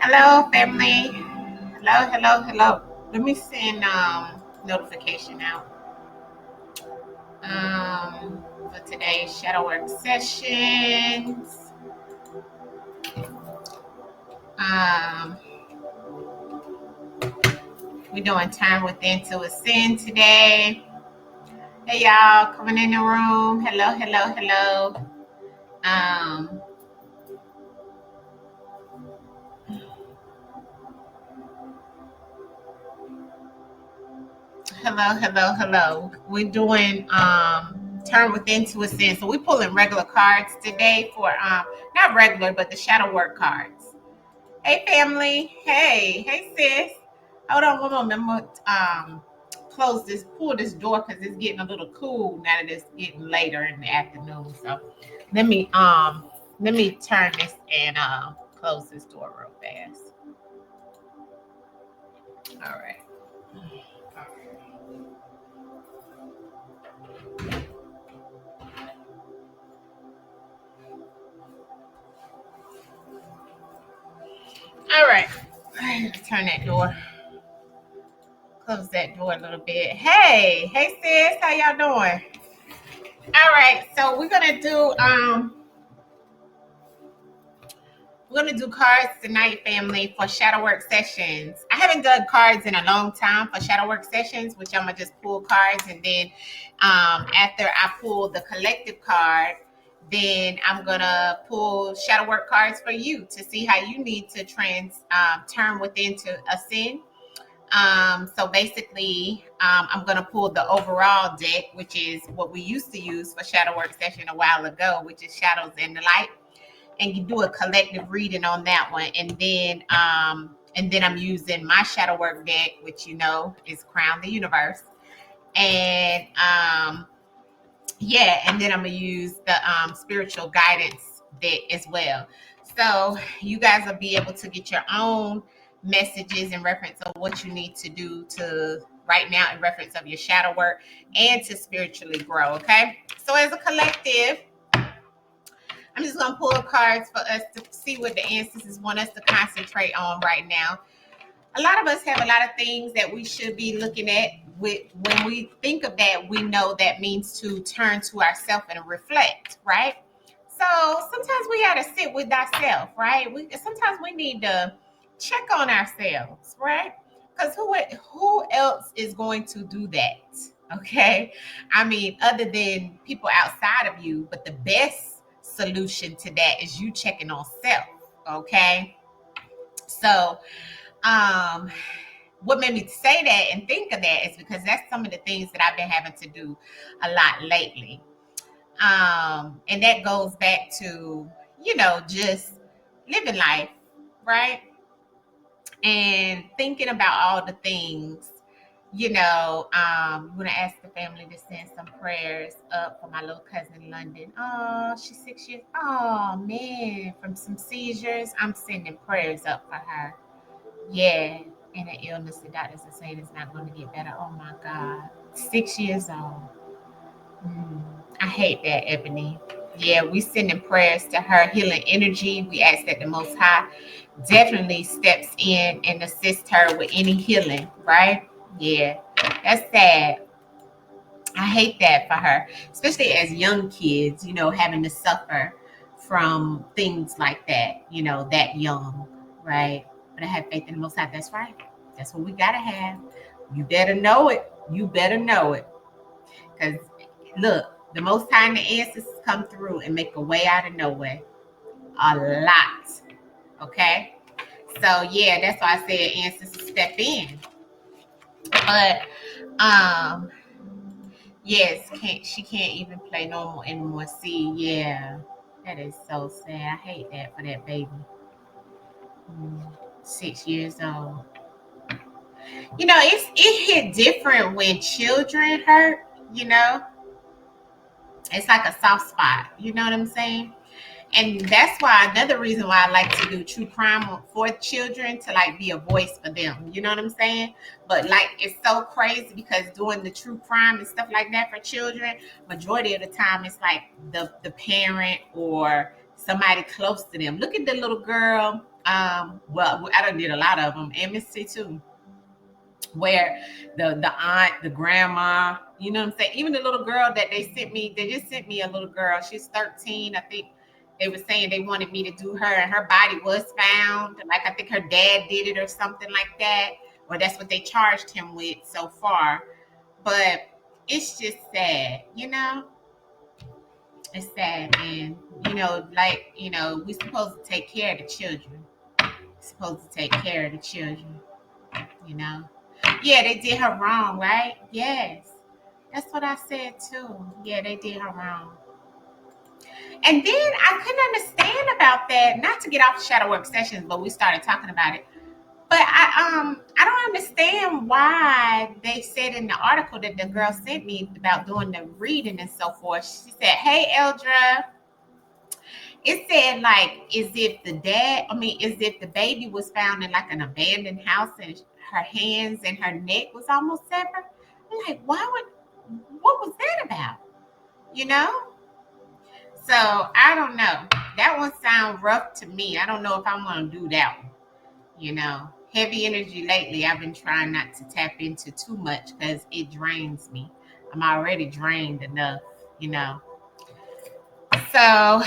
Hello, family. Hello, hello, hello. Let me send notification out for today's shadow work sessions. Um, we're doing turn within to ascend today. Hey y'all, coming in the room. Hello, hello, hello. Um, hello, hello, hello. We're doing turn within to ascend. So we're pulling regular cards today for not regular, but the shadow work cards. Hey, family. Hey, sis. Hold on one moment. I'm gonna pull this door because it's getting a little cool now that it's getting later in the afternoon. So let me turn this and close this door real fast. All right. All right. Turn that door. Close that door a little bit. Hey, sis. How y'all doing? All right. So we're gonna do cards tonight, family, for shadow work sessions. I haven't done cards in a long time for shadow work sessions, which I'm gonna just pull cards, and then after I pull the collective card, then I'm gonna pull shadow work cards for you to see how you need to turn within to ascend. So basically, I'm gonna pull the overall deck, which is what we used to use for shadow work session a while ago, which is shadows and the light, and you do a collective reading on that one, and then I'm using my shadow work deck, which is Crown the Universe, and and then I'm gonna use the spiritual guidance deck as well. So you guys will be able to get your own messages in reference of what you need to do to right now in reference of your shadow work and to spiritually grow. Okay, so as a collective, I'm just going to pull cards for us to see what the ancestors want us to concentrate on right now. A lot of us have a lot of things that we should be looking at. When we think of that, we know that means to turn to ourselves and reflect, right? So sometimes we got to sit with ourselves, right? Sometimes we need to check on ourselves, right? Because who else is going to do that? Okay. I mean, other than people outside of you, but the best solution to that is you checking on self. Okay. So, what made me say that and think of that is because that's some of the things that I've been having to do a lot lately. And that goes back to, just living life, right? And thinking about all the things, I'm gonna ask the family to send some prayers up for my little cousin London. Oh, she's 6 years. Oh man, from some seizures. I'm sending prayers up for her. Yeah, and an illness the doctors are saying is not going to get better. Oh my God, 6 years old. I hate that, Ebony. Yeah, we sending prayers to her, healing energy. We ask that the Most High definitely steps in and assists her with any healing, right? Yeah, that's sad. I hate that for her, especially as young kids, having to suffer from things like that, that young, right? But I have faith in the Most High. That's right. That's what we got to have. You better know it. You better know it. Because look, the Most High and the ancestors come through and make a way out of no way. A lot. Okay? So, yeah, that's why I said ancestors step in. But, yes, she can't even play normal anymore. See, yeah, that is so sad. I hate that for that baby. 6 years old. It hit different when children hurt. It's like a soft spot. You know what I'm saying? And that's why another reason why I like to do true crime for children, to like be a voice for them. You know what I'm saying? But like, it's so crazy because doing the true crime and stuff like that for children, majority of the time it's like the parent or somebody close to them. Look at the little girl Well, I done did a lot of them, and Mississippi too, where the aunt, the grandma, you know what I'm saying? Even the little girl that they just sent me a little girl. She's 13, I think. They were saying they wanted me to do her, and her body was found. Like I think her dad did it or something like that, or that's what they charged him with so far. But it's just sad, you know. It's sad, and we're supposed to take care of the children. We're supposed to take care of the children, you know. Yeah, they did her wrong, right? Yes. That's what I said too. Yeah, they did her wrong. And then I couldn't understand about that, not to get off the shadow work sessions, but we started talking about it. But I don't understand why they said in the article that the girl sent me about doing the reading and so forth. She said, "Hey Eldra," it said like as if the baby was found in like an abandoned house and her hands and her neck was almost severed. I'm like, what was that about? You know? So I don't know. That one sounds rough to me. I don't know if I want to do that one. You know, heavy energy lately, I've been trying not to tap into too much because it drains me. I'm already drained enough, you know. So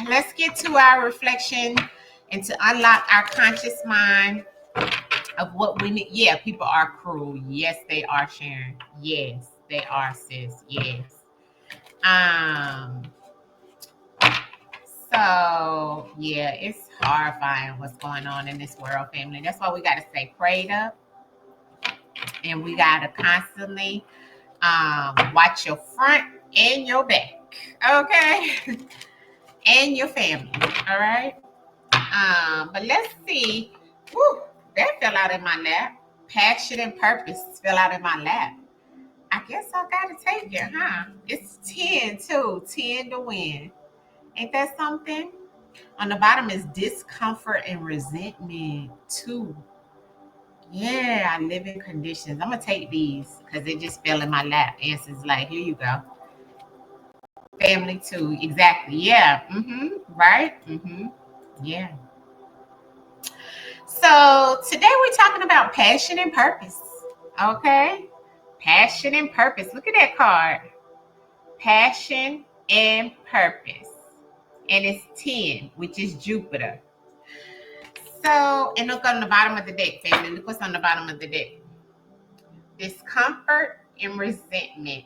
let's get to our reflection and to unlock our conscious mind of what we need. Yeah, people are cruel. Yes, they are, Sharon. Yes, they are, sis. Yes. Um, so yeah, it's horrifying what's going on in this world, family. That's why we gotta stay prayed up, and we gotta constantly watch your front and your back, okay? And your family, all right? But let's see. Whew, that fell out in my lap. Passion and purpose fell out in my lap. I guess I gotta take it, huh? It's 10 too. 10 to win. Ain't that something? On the bottom is discomfort and resentment too. Yeah, I live in conditions. I'm gonna take these because it just fell in my lap. Answers like, here you go. Family too. Exactly. Yeah. Right? Yeah. So today we're talking about passion and purpose. Okay? Passion and purpose. Look at that card. Passion and purpose. And it's 10, which is Jupiter. So, and look on the bottom of the deck, family. Look what's on the bottom of the deck. Discomfort and resentment.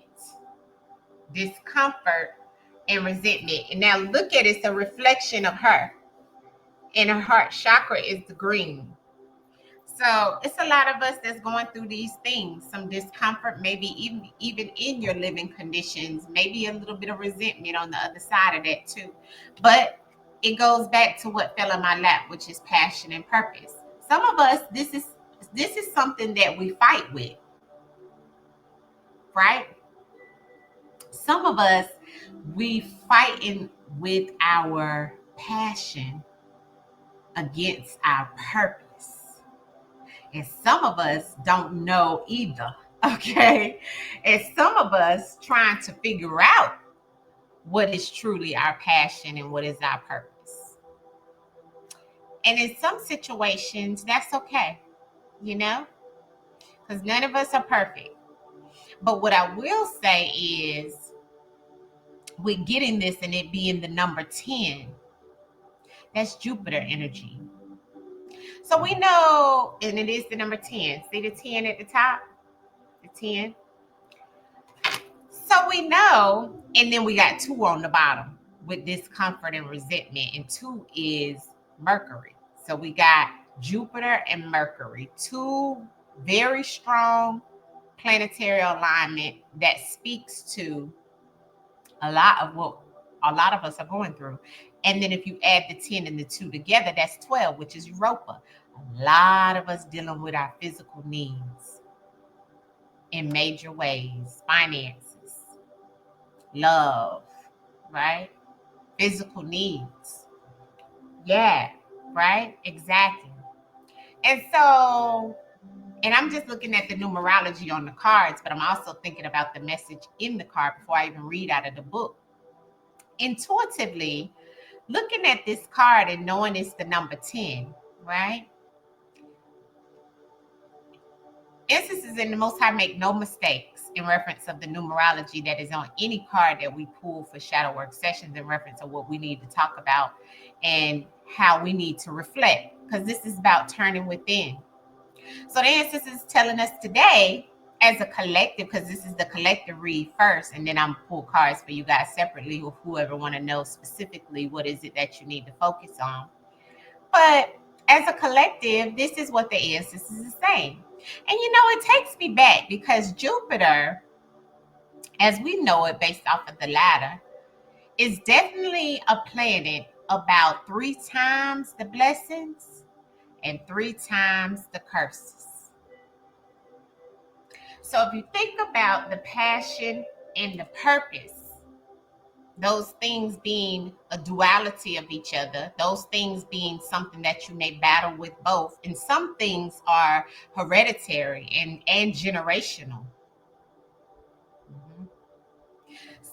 Discomfort and resentment. And now look at it. It's a reflection of her. And her heart chakra is the green. So it's a lot of us that's going through these things, some discomfort, maybe even in your living conditions, maybe a little bit of resentment on the other side of that too. But it goes back to what fell in my lap, which is passion and purpose. Some of us, this is something that we fight with, right? Some of us, we fighting with our passion against our purpose. And some of us don't know either, okay? And some of us trying to figure out what is truly our passion and what is our purpose. And in some situations, that's okay, you know? Because none of us are perfect. But what I will say is, with getting this and it being the number 10, that's Jupiter energy. So we know, and it is the number 10. See the 10 at the top? The 10. So we know, and then we got 2 on the bottom with discomfort and resentment, and 2 is Mercury. So we got Jupiter and Mercury, 2 very strong planetary alignment that speaks to a lot of what a lot of us are going through. And then if you add the 10 and the 2 together, that's 12, which is Europa. A lot of us dealing with our physical needs in major ways, finances, love, right? Physical needs. Yeah, right? Exactly. And so, and I'm just looking at the numerology on the cards, but I'm also thinking about the message in the card before I even read out of the book. Intuitively, looking at this card and knowing it's the number 10, right? Instances in the Most High make no mistakes in reference of the numerology that is on any card that we pull for shadow work sessions in reference of what we need to talk about and how we need to reflect, because this is about turning within. So the ancestors is telling us today as a collective, because this is the collective read first, and then I'm pull cards for you guys separately, or whoever want to know specifically what is it that you need to focus on. But as a collective, this is what the ancestors is saying. And it takes me back because Jupiter, as we know it based off of the ladder, is definitely a planet about 3 times the blessings and 3 times the curses. So if you think about the passion and the purpose, those things being a duality of each other, those things being something that you may battle with both, and some things are hereditary and generational.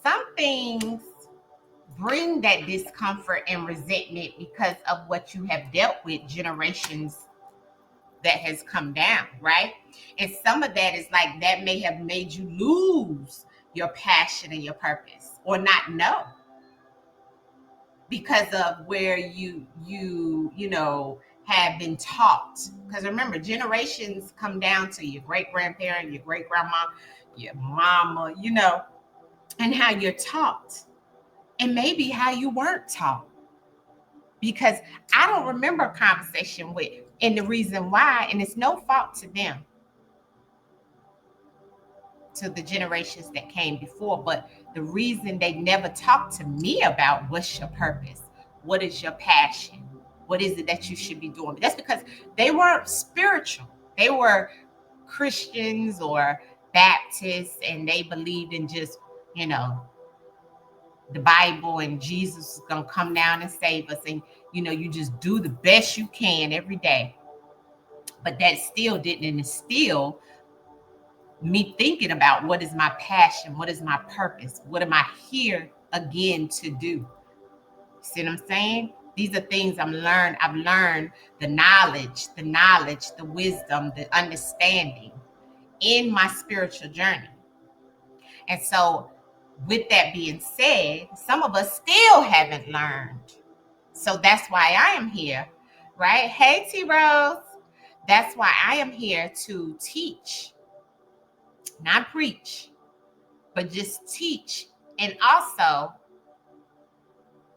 Some things bring that discomfort and resentment because of what you have dealt with generations that has come down, right? And some of that is like that may have made you lose your passion and your purpose, or not know, because of where you have been taught. Because remember, generations come down to your great grandparent, your great grandma, your mama, and how you're taught, and maybe how you weren't taught. Because I don't remember a conversation with, and the reason why, and it's no fault to them, to the generations that came before, but the reason they never talked to me about what's your purpose, what is your passion, what is it that you should be doing, that's because they weren't spiritual. They were Christians or Baptists, and they believed in just the Bible, and Jesus is gonna come down and save us, and you just do the best you can every day. But that still didn't instill me thinking about what is my passion, what is my purpose, what am I here again to do. See what I'm saying? These are things I've learned the knowledge, the wisdom, the understanding in my spiritual journey. And so with that being said, some of us still haven't learned. So that's why I am here, right? Hey, T Rose. That's why I am here to teach, not preach, but just teach. And also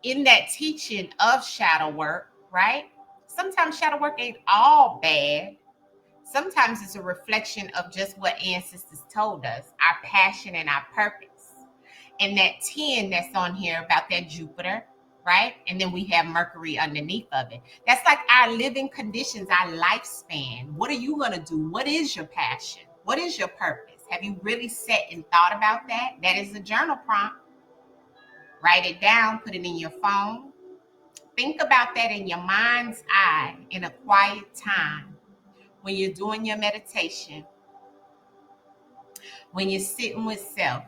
in that teaching of shadow work, right? Sometimes shadow work ain't all bad. Sometimes it's a reflection of just what ancestors told us, our passion and our purpose. And that 10 that's on here about that Jupiter, right? And then we have Mercury underneath of it. That's like our living conditions, our lifespan. What are you going to do? What is your passion? What is your purpose? Have you really sat and thought about that? That is a journal prompt. Write it down, put it in your phone. Think about that in your mind's eye in a quiet time when you're doing your meditation, when you're sitting with self.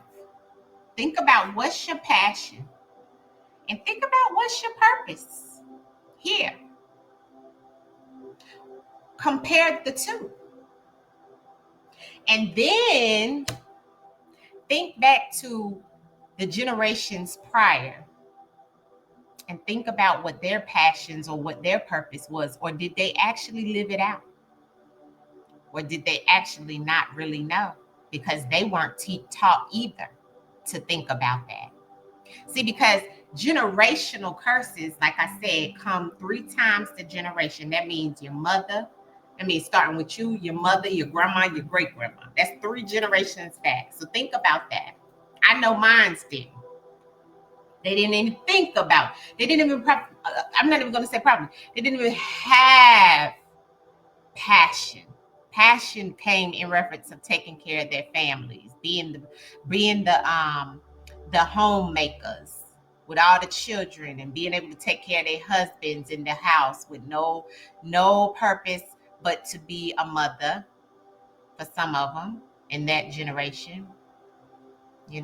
Think about what's your passion, and think about what's your purpose here. Compare the two. And then think back to the generations prior and think about what their passions or what their purpose was, or did they actually live it out? Or did they actually not really know? Because they weren't taught either to think about that. See, because generational curses, like I said, come 3 times the generation. That means your mother, starting with you, your mother, your grandma, your great grandma. That's 3 generations back. So think about that. I know mine's didn't. They didn't even think about. They didn't even. I'm not even going to say probably. They didn't even have passion. Passion came in reference of taking care of their families, being the homemakers with all the children, and being able to take care of their husbands in the house with no purpose but to be a mother for some of them in that generation. They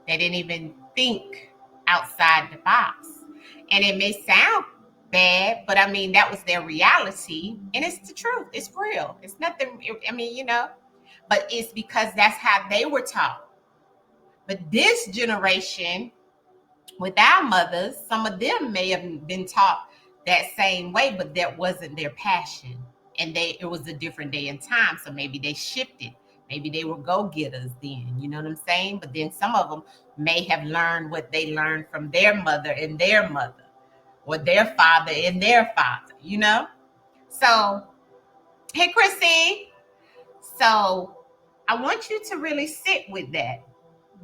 didn't even think outside the box. And it may sound bad, but I mean, that was their reality. And it's the truth. It's real. It's nothing, I mean, but it's because that's how they were taught. But this generation, with our mothers, some of them may have been taught that same way, but that wasn't their passion. And it was a different day and time. So maybe they shifted. Maybe they were go-getters then, you know what I'm saying? But then some of them may have learned what they learned from their mother and their mother, or their father and their father. So, hey, Chrissy. So I want you to really sit with that.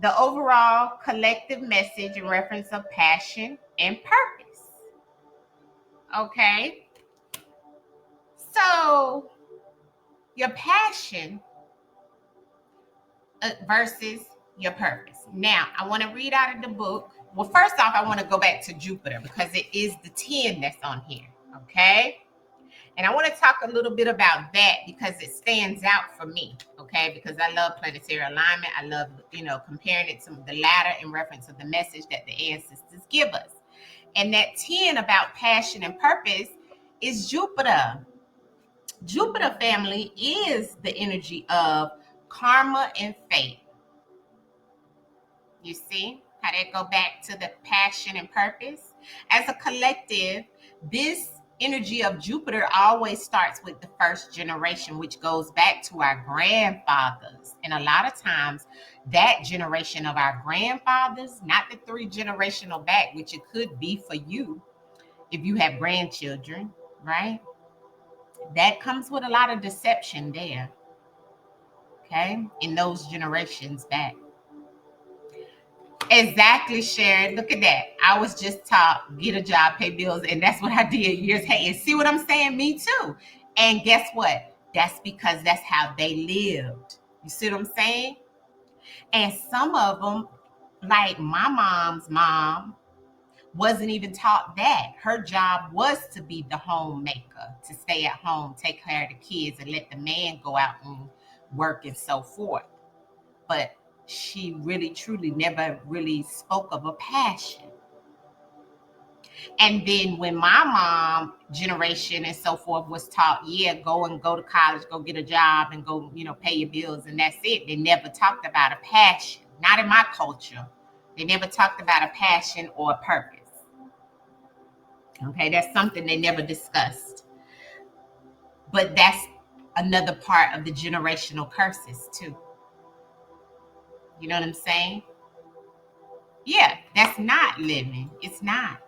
The overall collective message in reference of passion and purpose. Okay? So, your passion versus your purpose. Now, I want to read out of the book. Well, first off, I want to go back to Jupiter because it is the 10 that's on here. Okay? And I want to talk a little bit about that because it stands out for me, okay? Because I love planetary alignment. I love, comparing it to the ladder in reference to the message that the ancestors give us. And that 10 about passion and purpose is Jupiter. Jupiter, family, is the energy of karma and fate. You see how they go back to the passion and purpose? As a collective, this energy of Jupiter always starts with the first generation, which goes back to our grandfathers. And a lot of times that generation of our grandfathers, not the 3 generational back, which it could be for you if you have grandchildren, right? That comes with a lot of deception there, okay, in those generations back. Exactly, Sharon. Look at that. I was just taught, get a job, pay bills, and that's what I did years. Hey, and see what I'm saying? Me too. And guess what? That's because that's how they lived. You see what I'm saying? And some of them, like my mom's mom, wasn't even taught that. Her job was to be the homemaker, to stay at home, take care of the kids, and let the man go out and work and so forth. But she really, truly never really spoke of a passion. And then when my mom generation and so forth was taught, go to college, go get a job and go, pay your bills and that's it. They never talked about a passion. Not in my culture. They never talked about a passion or a purpose. Okay, that's something they never discussed. But that's another part of the generational curses too. You know what I'm saying? Yeah, that's not living. It's not.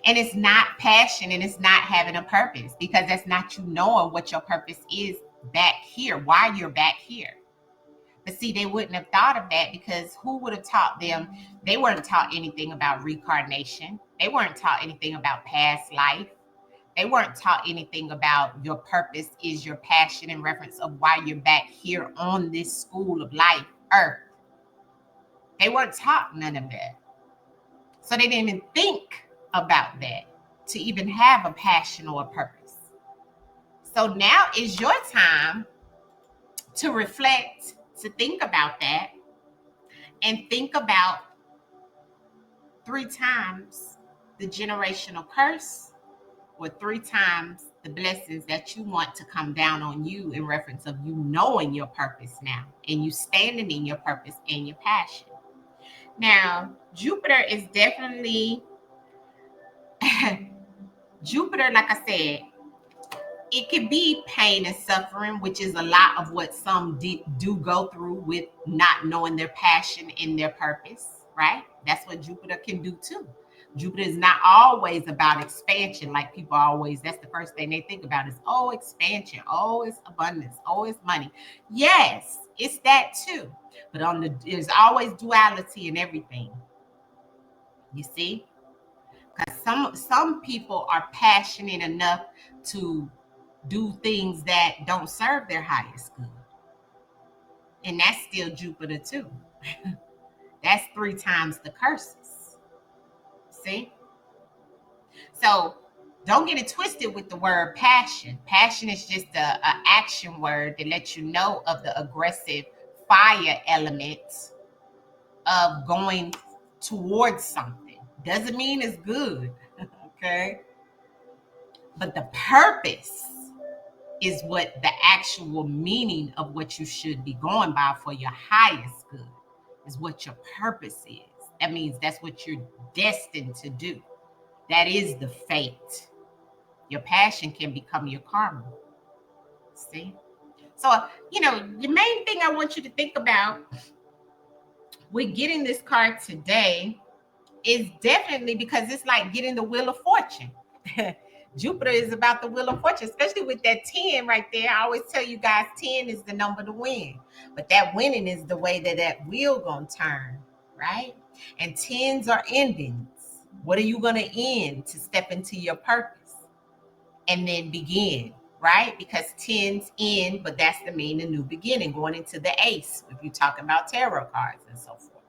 And it's not passion and it's not having a purpose because that's not you knowing what your purpose is back here, why you're back here. But see, they wouldn't have thought of that because who would have taught them? They weren't taught anything about reincarnation. They weren't taught anything about past life. They weren't taught anything about your purpose is your passion in reference of why you're back here on this school of life, Earth. They weren't taught none of that. So they didn't even think about that to even have a passion or a purpose. So now is your time to reflect, to think about that, and think about 3 times the generational curse or 3 times the blessings that you want to come down on you in reference of you knowing your purpose now and you standing in your purpose and your passion. Now, Jupiter is definitely Jupiter, like I said, it can be pain and suffering, which is a lot of what some do go through with not knowing their passion and their purpose, right? That's what Jupiter can do too. Jupiter is not always about expansion, like people always, that's the first thing they think about is, expansion, it's abundance, it's money. Yes, it's that too. But there's always duality in everything. You see? Because some people are passionate enough to do things that don't serve their highest good. And that's still Jupiter too. That's 3 times the curses. See? So don't get it twisted with the word passion. Passion is just a action word that lets you know of the aggressive fire element of going towards something. Doesn't mean it's good. Okay? But the purpose is what the actual meaning of what you should be going by for your highest good is what your purpose is. That means that's what you're destined to do. That is the fate. Your passion can become your karma. See? So, the main thing I want you to think about with getting this card today is definitely because it's like getting the Wheel of Fortune. Jupiter is about the Wheel of Fortune, especially with that 10 right there. I always tell you guys 10 is the number to win. But that winning is the way that wheel gonna turn, right? And 10s are endings. What are you gonna end to step into your purpose and then begin, right? Because 10s end, but that's the mean a new beginning, going into the ace if you're talking about tarot cards and so forth.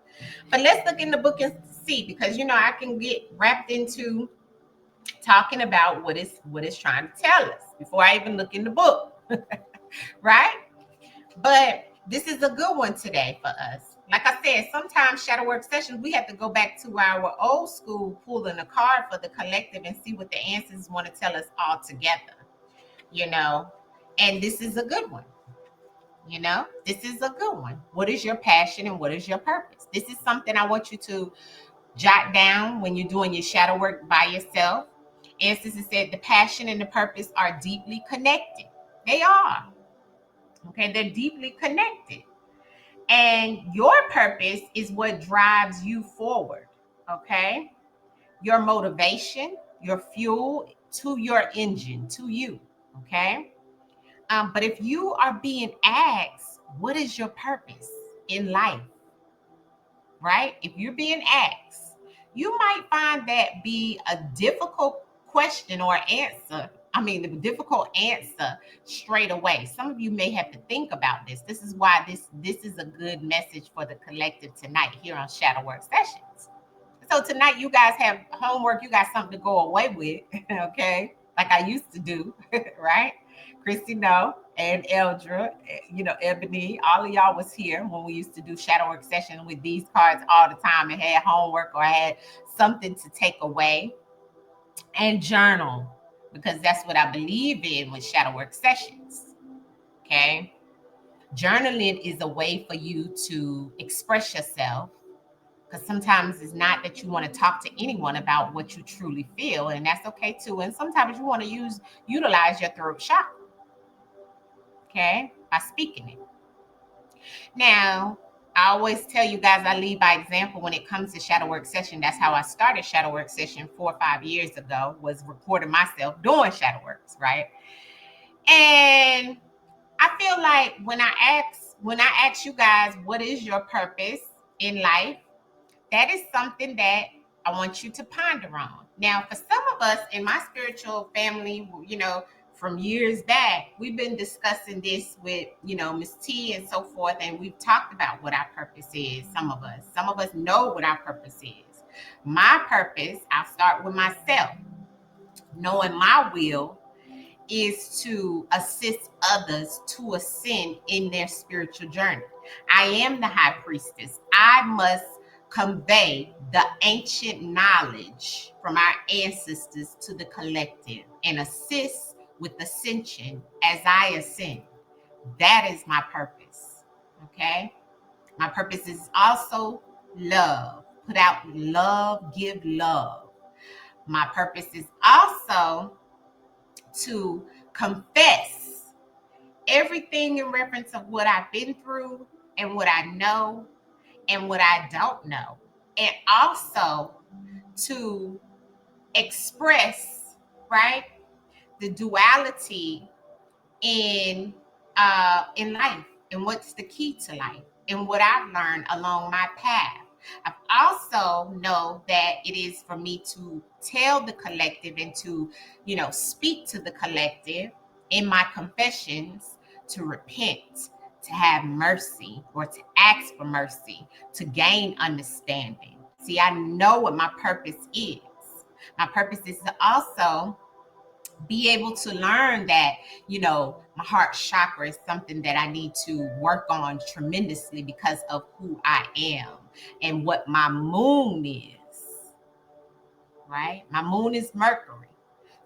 But let's look in the book and see, because I can get wrapped into talking about what it's trying to tell us before I even look in the book. Right? But this is a good one today for us. Like I said, sometimes shadow work sessions, we have to go back to our old school, pulling a card for the collective and see what the answers want to tell us all together, and this is a good one. This is a good one. What is your passion and what is your purpose? This is something I want you to jot down when you're doing your shadow work by yourself. And since it said the passion and the purpose are deeply connected. They are. Okay, they're deeply connected. And your purpose is what drives you forward. Okay? Your motivation, your fuel to your engine, to you. Okay? But if you are being asked, what is your purpose in life? Right? If you're being asked, you might find that be a difficult question or answer. I mean, the difficult answer straight away. Some of you may have to think about this. This is why this is a good message for the collective tonight here on Shadow Work Sessions. So tonight you guys have homework. You got something to go away with, okay? Like I used to do, right? Christy, no, and Eldra, Ebony, all of y'all was here when we used to do shadow work session with these cards all the time and had homework or had something to take away and journal, because that's what I believe in with shadow work sessions. Okay. Journaling is a way for you to express yourself, because sometimes it's not that you want to talk to anyone about what you truly feel, and that's okay too. And sometimes you want to utilize your throat chakra, okay, by speaking it. Now, I always tell you guys I lead by example when it comes to shadow work session. That's how I started shadow work session 4 or 5 years ago, was recording myself doing shadow works, right? And I feel like when I ask you guys, what is your purpose in life? That is something that I want you to ponder on. Now, for some of us in my spiritual family, from years back, we've been discussing this with, Miss T and so forth, and we've talked about what our purpose is. Some of us know what our purpose is. My purpose, I'll start with myself. Knowing my will is to assist others to ascend in their spiritual journey. I am the high priestess. I must convey the ancient knowledge from our ancestors to the collective and assist with ascension as I ascend. That is my purpose. Okay? My purpose is also love. Put out love, give love. My purpose is also to confess everything in reference of what I've been through and what I know and what I don't know, and also to express, right, the duality in life and what's the key to life and what I've learned along my path. I also know that it is for me to tell the collective and to, speak to the collective in my confessions, to repent, to have mercy, or to ask for mercy, to gain understanding. See, I know what my purpose is. My purpose is to also be able to learn that, my heart chakra is something that I need to work on tremendously because of who I am and what my moon is, right? My moon is Mercury.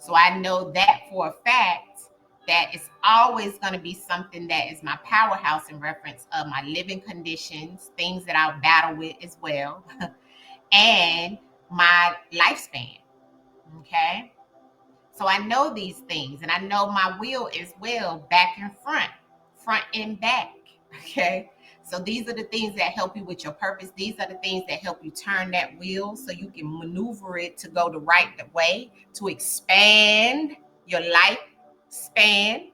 So I know that for a fact that it's always going to be something that is my powerhouse in reference of my living conditions, things that I'll battle with as well, and my lifespan. Okay. So I know these things, and I know my wheel as well, back and front and back. Okay. So these are the things that help you with your purpose. These are the things that help you turn that wheel so you can maneuver it to go the right way, to expand your lifespan,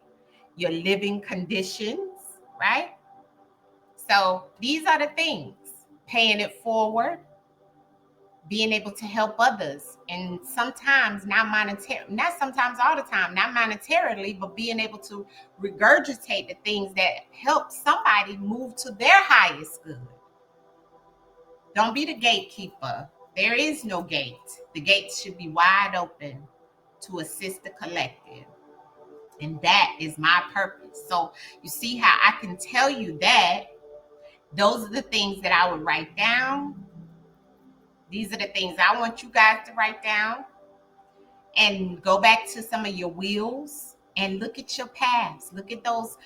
your living conditions, right? So these are the things: paying it forward, being able to help others, and sometimes not monetary, not sometimes, all the time, not monetarily, but being able to regurgitate the things that help somebody move to their highest good. Don't be the gatekeeper. There is no gate. The gates should be wide open to assist the collective. And that is my purpose. So you see how I can tell you that those are the things that I would write down. These are the things I want you guys to write down, and go back to some of your wheels and look at your paths. Look at those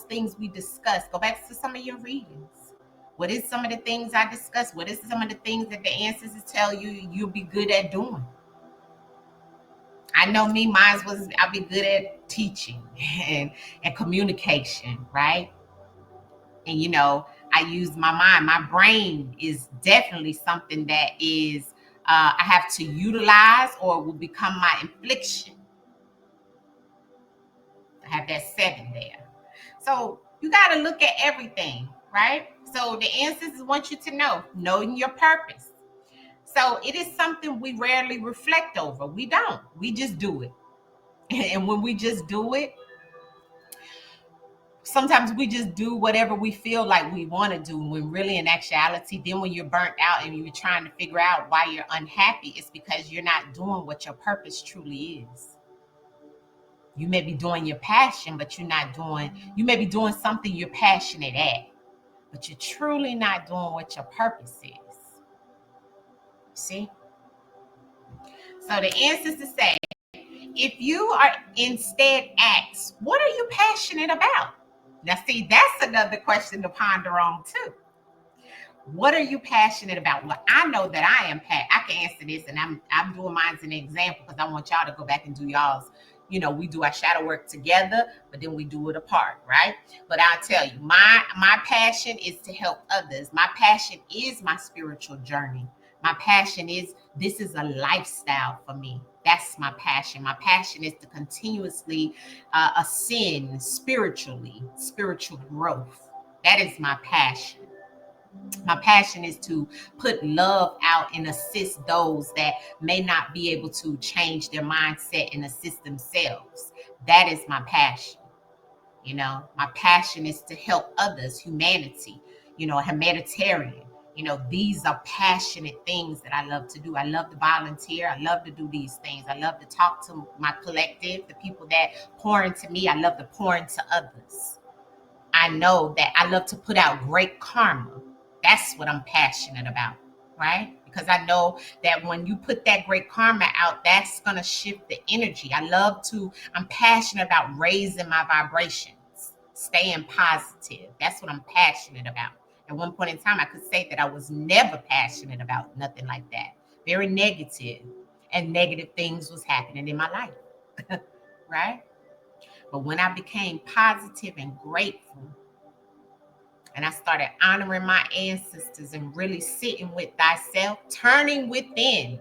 things we discussed. Go back to some of your readings. What is some of the things I discussed? What is some of the things that the ancestors tell you you'll be good at doing? I know me, I'll be good at teaching and communication, right? And I use my mind. My brain is definitely something that is I have to utilize, or will become my infliction. I have that 7 there. So you got to look at everything, right? So the ancestors want you to knowing your purpose. So it is something we rarely reflect over. We don't. We just do it. And when we just do it, sometimes we just do whatever we feel like we want to do, when really in actuality, then when you're burnt out and you're trying to figure out why you're unhappy, it's because you're not doing what your purpose truly is. You may be doing your passion, but you may be doing something you're passionate at, but you're truly not doing what your purpose is. See? So the ancestors say, if you are instead asked, what are you passionate about? Now, see, that's another question to ponder on too. What are you passionate about? Well, I know that I can answer this, and I'm doing mine as an example because I want y'all to go back and do y'all's. We do our shadow work together, but then we do it apart, right? But I'll tell you, my passion is to help others. My passion is my spiritual journey. My passion is, this is a lifestyle for me. That's my passion. My passion is to continuously ascend spiritual growth. That is my passion. My passion is to put love out and assist those that may not be able to change their mindset and assist themselves. That is my passion. My passion is to help others, humanity, humanitarian. These are passionate things that I love to do. I love to volunteer. I love to do these things. I love to talk to my collective, the people that pour into me. I love to pour into others. I know that I love to put out great karma. That's what I'm passionate about, right? Because I know that when you put that great karma out, that's going to shift the energy. I'm passionate about raising my vibrations, staying positive. That's what I'm passionate about. At one point in time, I could say that I was never passionate about nothing like that. Very negative, and negative things was happening in my life, right? But when I became positive and grateful, and I started honoring my ancestors and really sitting with thyself, turning within,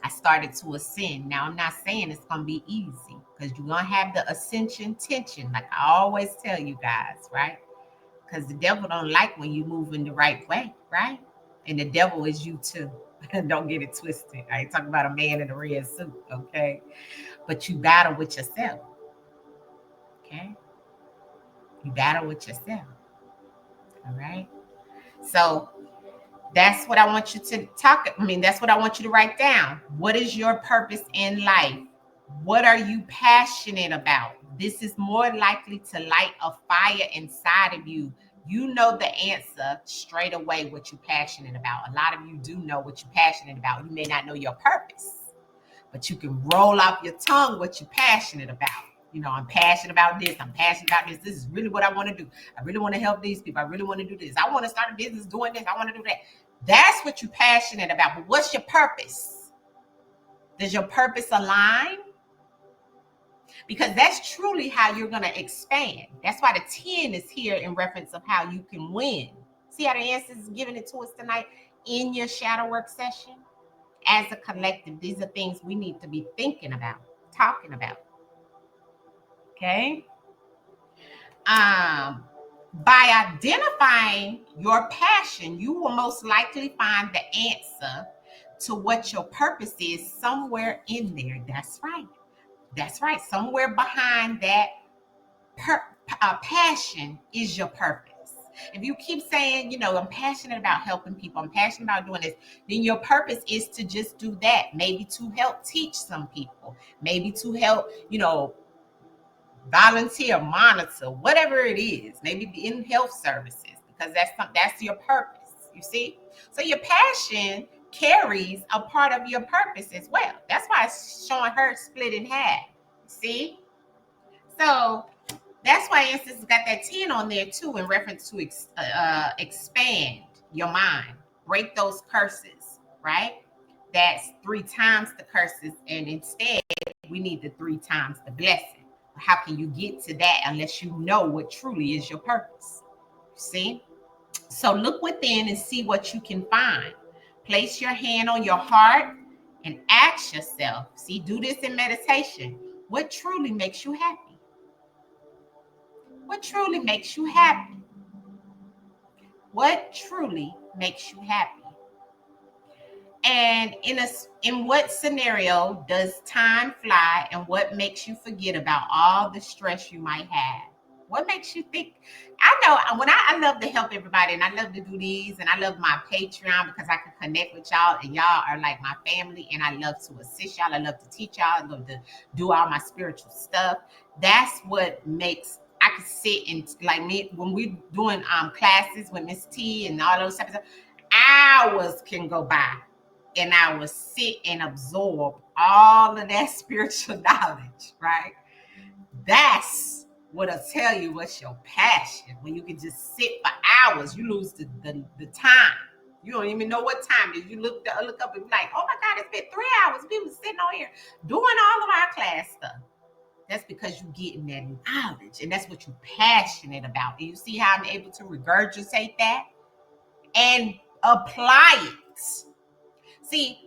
I started to ascend. Now, I'm not saying it's going to be easy, because you're going to have the ascension tension, like I always tell you guys, right? Because the devil don't like when you move in the right way, right? And the devil is you too. Don't get it twisted. I ain't talking about a man in a red suit, okay? But you battle with yourself, okay? You battle with yourself, all right? So that's what I want you to that's what I want you to write down. What is your purpose in life? What are you passionate about? This is more likely to light a fire inside of you. You know the answer straight away, what you're passionate about. A lot of you do know what you're passionate about. You may not know your purpose, but you can roll off your tongue what you're passionate about. You know, I'm passionate about this. I'm passionate about this. This is really what I want to do. I really want to help these people. I really want to do this. I want to start a business doing this. I want to do that. That's what you're passionate about. But what's your purpose? Does your purpose align? Because that's truly how you're going to expand. That's why the 10 is here in reference of how you can win. See how the answers is giving it to us tonight in your shadow work session? As a collective, these are things we need to be thinking about, talking about. Okay? By identifying your passion, you will most likely find the answer to what your purpose is somewhere in there. That's right. That's right. Somewhere behind that passion is your purpose. If you keep saying, you know, I'm passionate about helping people, I'm passionate about doing this, then your purpose is to just do that. Maybe to help teach some people, maybe to help, you know, volunteer, monitor, whatever it is, maybe in health services, because that's your purpose. You see? So your passion carries a part of your purpose as well. That's why it's showing her split in half. See? So that's why Instance got that 10 on there too, in reference to expand your mind, break those curses, right? That's 3 times the curses, and instead we need the 3 times the blessing. How can you get to that unless you know what truly is your purpose? See? So look within and see what you can find. Place your hand on your heart and ask yourself, see, do this in meditation. What truly makes you happy? What truly makes you happy? What truly makes you happy? And in what scenario does time fly, and what makes you forget about all the stress you might have? What makes you think? I know when I love to help everybody, and I love to do these, and I love my Patreon because I can connect with y'all, and y'all are like my family, and I love to assist y'all. I love to teach y'all. I love to do all my spiritual stuff. That's what makes I can sit and, like me, when we're doing classes with Miss T and all those types of stuff, hours can go by. And I will sit and absorb all of that spiritual knowledge, right? That's what I'll tell you what's your passion. When you can just sit for hours, you lose the time. You don't even know what time it is. You look up and be like, oh my God, it's been 3 hours. We were sitting on here doing all of our class stuff. That's because you're getting that knowledge, and that's what you're passionate about. And you see how I'm able to regurgitate that and apply it. See,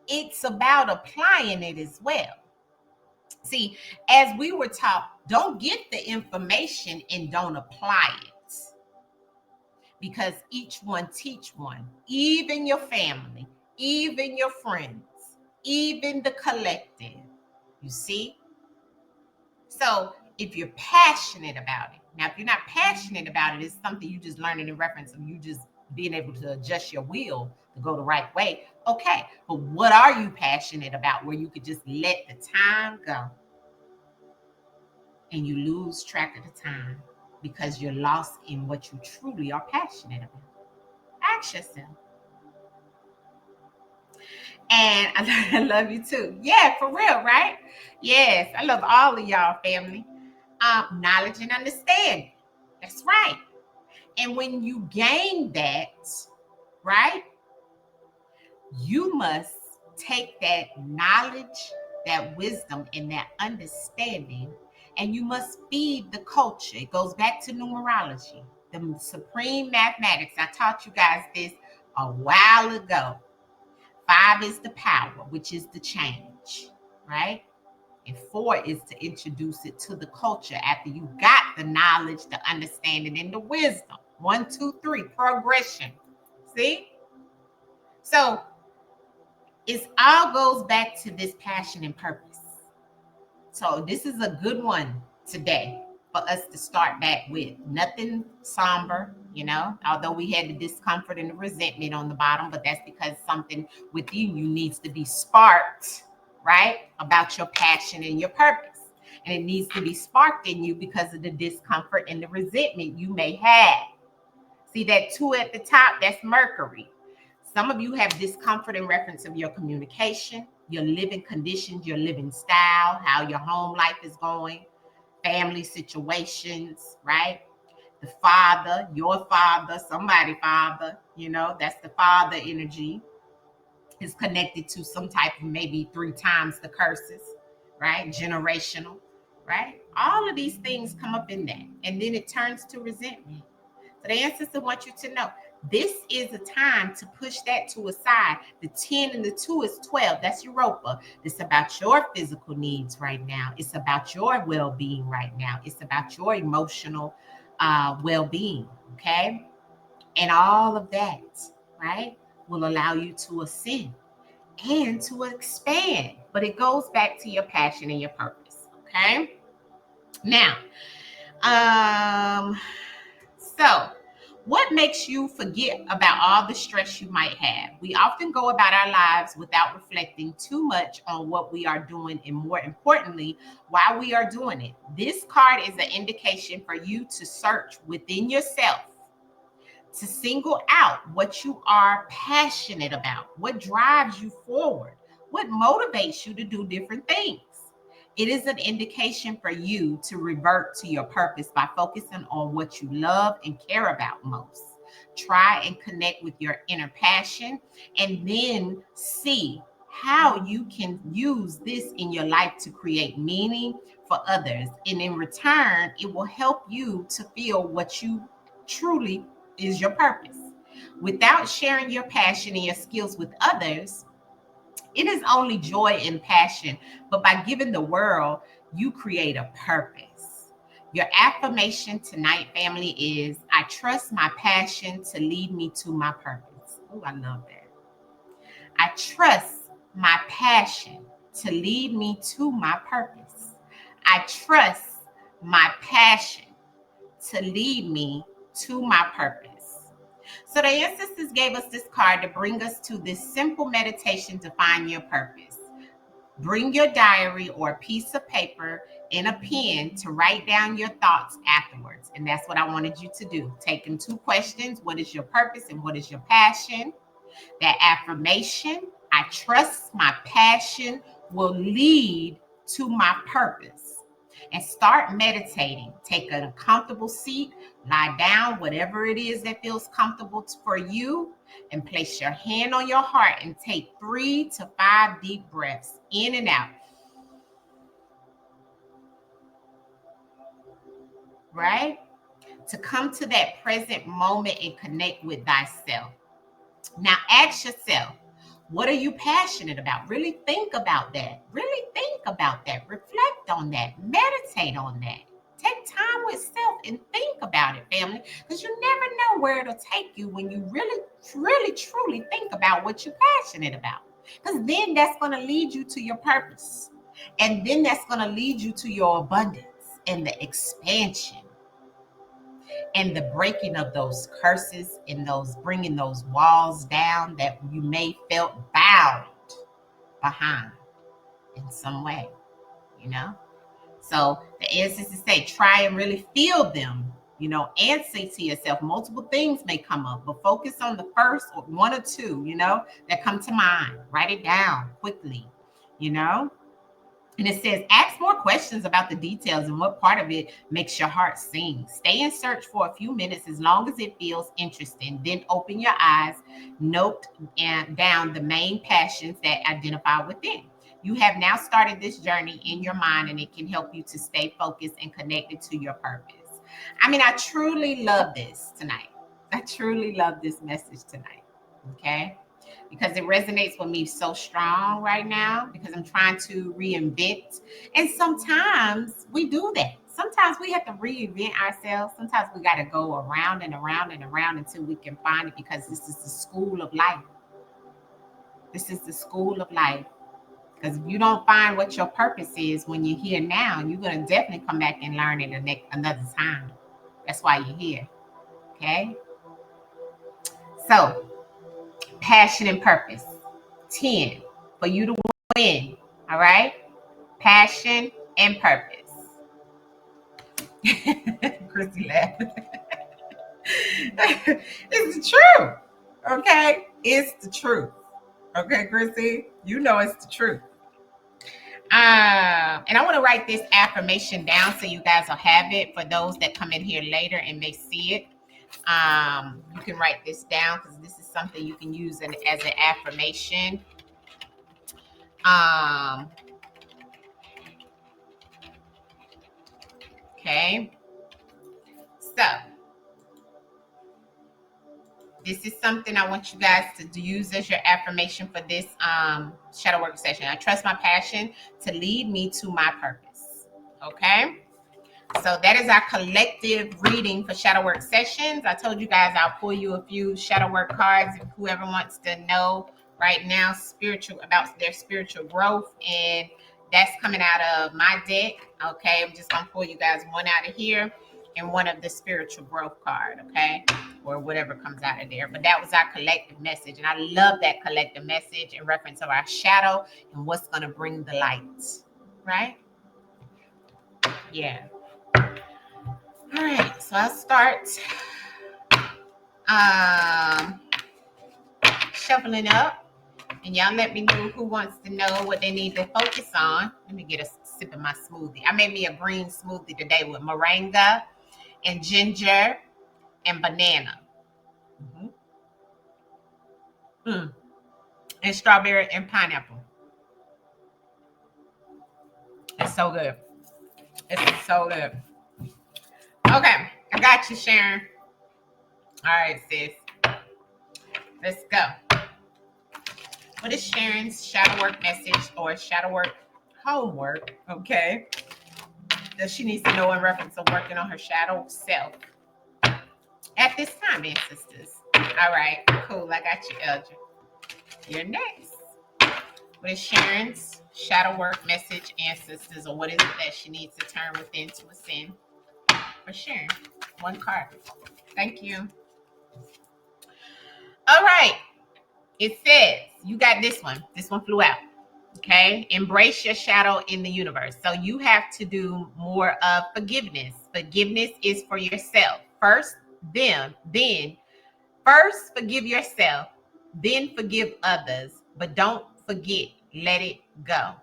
it's about applying it as well. See, as we were taught, don't get the information and don't apply it. Because each one teach one, even your family, even your friends, even the collective. You see? So if you're passionate about it, now if you're not passionate about it, it's something you just learning in reference of you just being able to adjust your will to go the right way. Okay, but what are you passionate about where you could just let the time go and you lose track of the time because you're lost in what you truly are passionate about? Ask yourself. And I love you too. Yeah, for real, right? Yes, I love all of y'all, family. Knowledge and understanding. That's right. And when you gain that, right, you must take that knowledge, that wisdom, and that understanding, and you must feed the culture. It goes back to numerology, the supreme mathematics. I taught you guys this a while ago. 5 is the power, which is the change, right? And 4 is to introduce it to the culture after you got the knowledge, the understanding, and the wisdom. 1, 2, 3, progression. See? So it all goes back to this passion and purpose. So this is a good one today for us to start back with. Nothing somber, you know, although we had the discomfort and the resentment on the bottom, but that's because something within you needs to be sparked, right? About your passion and your purpose. And it needs to be sparked in you because of the discomfort and the resentment you may have. See that 2 at the top? That's Mercury. Some of you have discomfort in reference of your communication. your living conditions, your living style, how your home life is going, family situations, right? The father, your father, somebody father, that's the father energy, is connected to some type of maybe 3 times the curses, right? Generational, right? All of these things come up in that. And then it turns to resentment. So the ancestor wants you to know this is a time to push that to a side. The 10 and the 2 is 12. That's Europa. It's about your physical needs right now. It's about your well-being right now. It's about your emotional well-being, okay? And all of that, right, will allow you to ascend and to expand. But it goes back to your passion and your purpose, okay? Now, so what makes you forget about all the stress you might have? We often go about our lives without reflecting too much on what we are doing, and more importantly, why we are doing it. This card is an indication for you to search within yourself, to single out what you are passionate about, what drives you forward, what motivates you to do different things. It is an indication for you to revert to your purpose by focusing on what you love and care about most. Try and connect with your inner passion and then see how you can use this in your life to create meaning for others. And in return, it will help you to feel what you truly is your purpose. Without sharing your passion and your skills with others, it is only joy and passion, but by giving the world, you create a purpose. Your affirmation tonight, family, is I trust my passion to lead me to my purpose. Oh, I love that. I trust my passion to lead me to my purpose. I trust my passion to lead me to my purpose. So the ancestors gave us this card to bring us to this simple meditation to find your purpose. Bring your diary or a piece of paper and a pen to write down your thoughts afterwards. And that's what I wanted you to do. Taking 2 questions. What is your purpose and what is your passion? That affirmation, I trust my passion will lead to my purpose. And start meditating. Take a comfortable seat, lie down, whatever it is that feels comfortable for you, and place your hand on your heart and take 3 to 5 deep breaths in and out. Right? To come to that present moment and connect with thyself. Now ask yourself, what are you passionate about? Really think about that. Really think about that. Reflect on that. Meditate on that. Take time with self and think about it, family, because you never know where it'll take you when you really, really, truly think about what you're passionate about. Because then that's going to lead you to your purpose. And then that's going to lead you to your abundance and the expansion and the breaking of those curses and those bringing those walls down that you may felt bound behind in some way, So the ancestors say, try and really feel them, and say to yourself, multiple things may come up, but focus on the first or 1 or 2, that come to mind. Write it down quickly, And it says, ask more questions about the details and what part of it makes your heart sing. Stay in search for a few minutes as long as it feels interesting. Then open your eyes, note down the main passions that identify within. You have now started this journey in your mind, and it can help you to stay focused and connected to your purpose. I truly love this tonight. I truly love this message tonight. Okay. Because it resonates with me so strong right now, because I'm trying to reinvent. And sometimes we do that. Sometimes we have to reinvent ourselves. Sometimes we got to go around and around and around until we can find it, because this is the school of life. This is the school of life. Because if you don't find what your purpose is when you're here now, you're going to definitely come back and learn it another time. That's why you're here. Okay? So, passion and purpose. 10 for you to win. All right? Passion and purpose. Chrissy laughed. It's the truth. Okay? It's the truth. Okay, Chrissy? You know it's the truth. And I want to write this affirmation down so you guys will have it for those that come in here later and may see it. You can write this down because this is something you can use as an affirmation. Okay. So this is something I want you guys to use as your affirmation for this shadow work session. I trust my passion to lead me to my purpose. Okay. So that is our collective reading for shadow work sessions. I told you guys I'll pull you a few shadow work cards if whoever wants to know right now about their spiritual growth, and that's coming out of my deck. Okay, I'm just gonna pull you guys one out of here and one of the spiritual growth card, okay, or whatever comes out of there. But that was our collective message, and I love that collective message in reference of our shadow and what's gonna bring the light, right? Yeah. All right, so I'll start shuffling up, and y'all let me know who wants to know what they need to focus on. Let me get a sip of my smoothie. I made me a green smoothie today with moringa and ginger and banana. And strawberry and pineapple. It's so good. It's so good. Okay, I got you, Sharon. All right, sis. Let's go. What is Sharon's shadow work message or shadow work homework? Okay. That she needs to know in reference to working on her shadow self at this time, ancestors. All right, cool. I got you, Eldra. You're next. What is Sharon's shadow work message, ancestors, or what is it that she needs to turn within to ascend? For Sharon, one card. Thank you. All right. It says, you got this one. This one flew out. Okay. Embrace your shadow in the universe. So you have to do more of forgiveness. Forgiveness is for yourself. First, then first forgive yourself, then forgive others, but don't forget, let it go.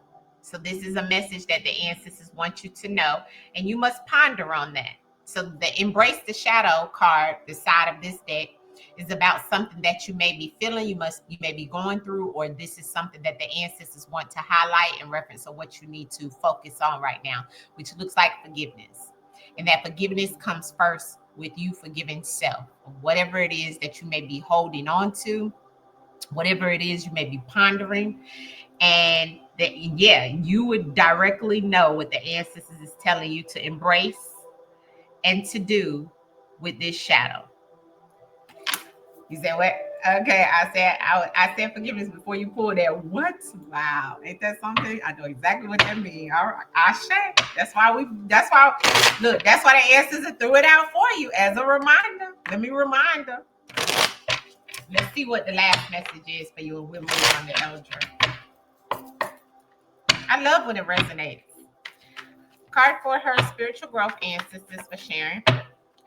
So this is a message that the ancestors want you to know, and you must ponder on that. So the embrace the shadow card, the side of this deck, is about something that you may be feeling, you may be going through, or this is something that the ancestors want to highlight in reference to what you need to focus on right now, which looks like forgiveness. And that forgiveness comes first with you forgiving self, whatever it is that you may be holding on to, whatever it is you may be pondering. And that, yeah, you would directly know what the ancestors is telling you to embrace and to do with this shadow. You said what? Okay, I said forgiveness before you pulled that. What? Wow, ain't that something? I know exactly what that means. All right, Ashe. That's why look, that's why the ancestors threw it out for you as a reminder. Let me remind her. Let's see what the last message is for you, and we'll move on to Eldra. I love when it resonates. Card for her spiritual growth, ancestors, for sharing.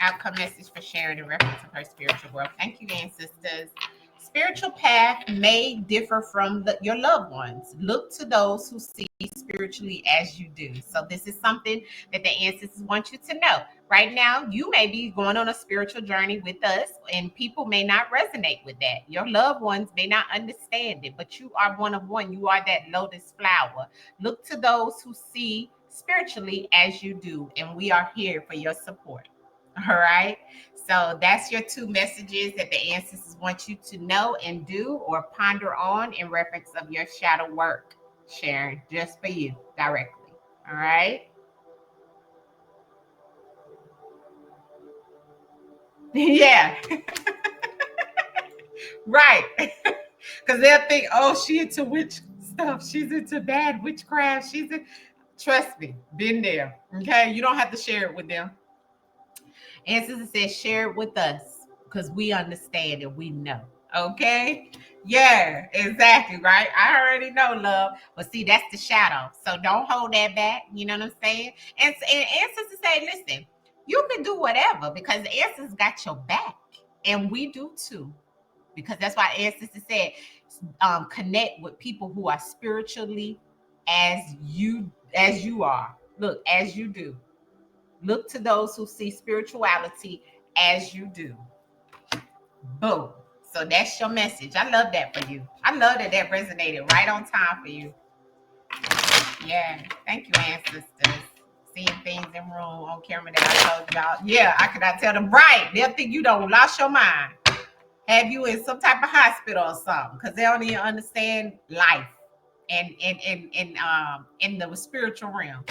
Outcome message for sharing in reference of her spiritual growth. Thank you, ancestors. Spiritual path may differ from your loved ones. Look to those who see spiritually as you do. So this is something that the ancestors want you to know. Right now, you may be going on a spiritual journey with us, and people may not resonate with that. Your loved ones may not understand it, but you are one of one. You are that lotus flower. Look to those who see spiritually as you do, and we are here for your support. All right. So that's your two messages that the ancestors want you to know and do or ponder on in reference of your shadow work, Sharon, just for you directly. All right. Yeah. Right. Because they'll think, oh, she into witch stuff. She's into bad witchcraft. Trust me, been there. Okay. You don't have to share it with them. Ancestor says, share it with us because we understand and we know. Okay. Yeah, exactly. Right. I already know, love. But see, that's the shadow. So don't hold that back. You know what I'm saying? And ancestors say, listen, you can do whatever because the ancestors got your back. And we do too. Because that's why ancestors said, connect with people who are spiritually as you are. Look, as you do. Look to those who see spirituality as you do. Boom. So that's your message. I love that for you. I love that resonated right on time for you. Yeah. Thank you, ancestors. Seeing things in room on camera that I told y'all. Yeah, I cannot tell them right. They'll think you don't lost your mind. Have you in some type of hospital or something, because they don't even understand life and in the spiritual realm.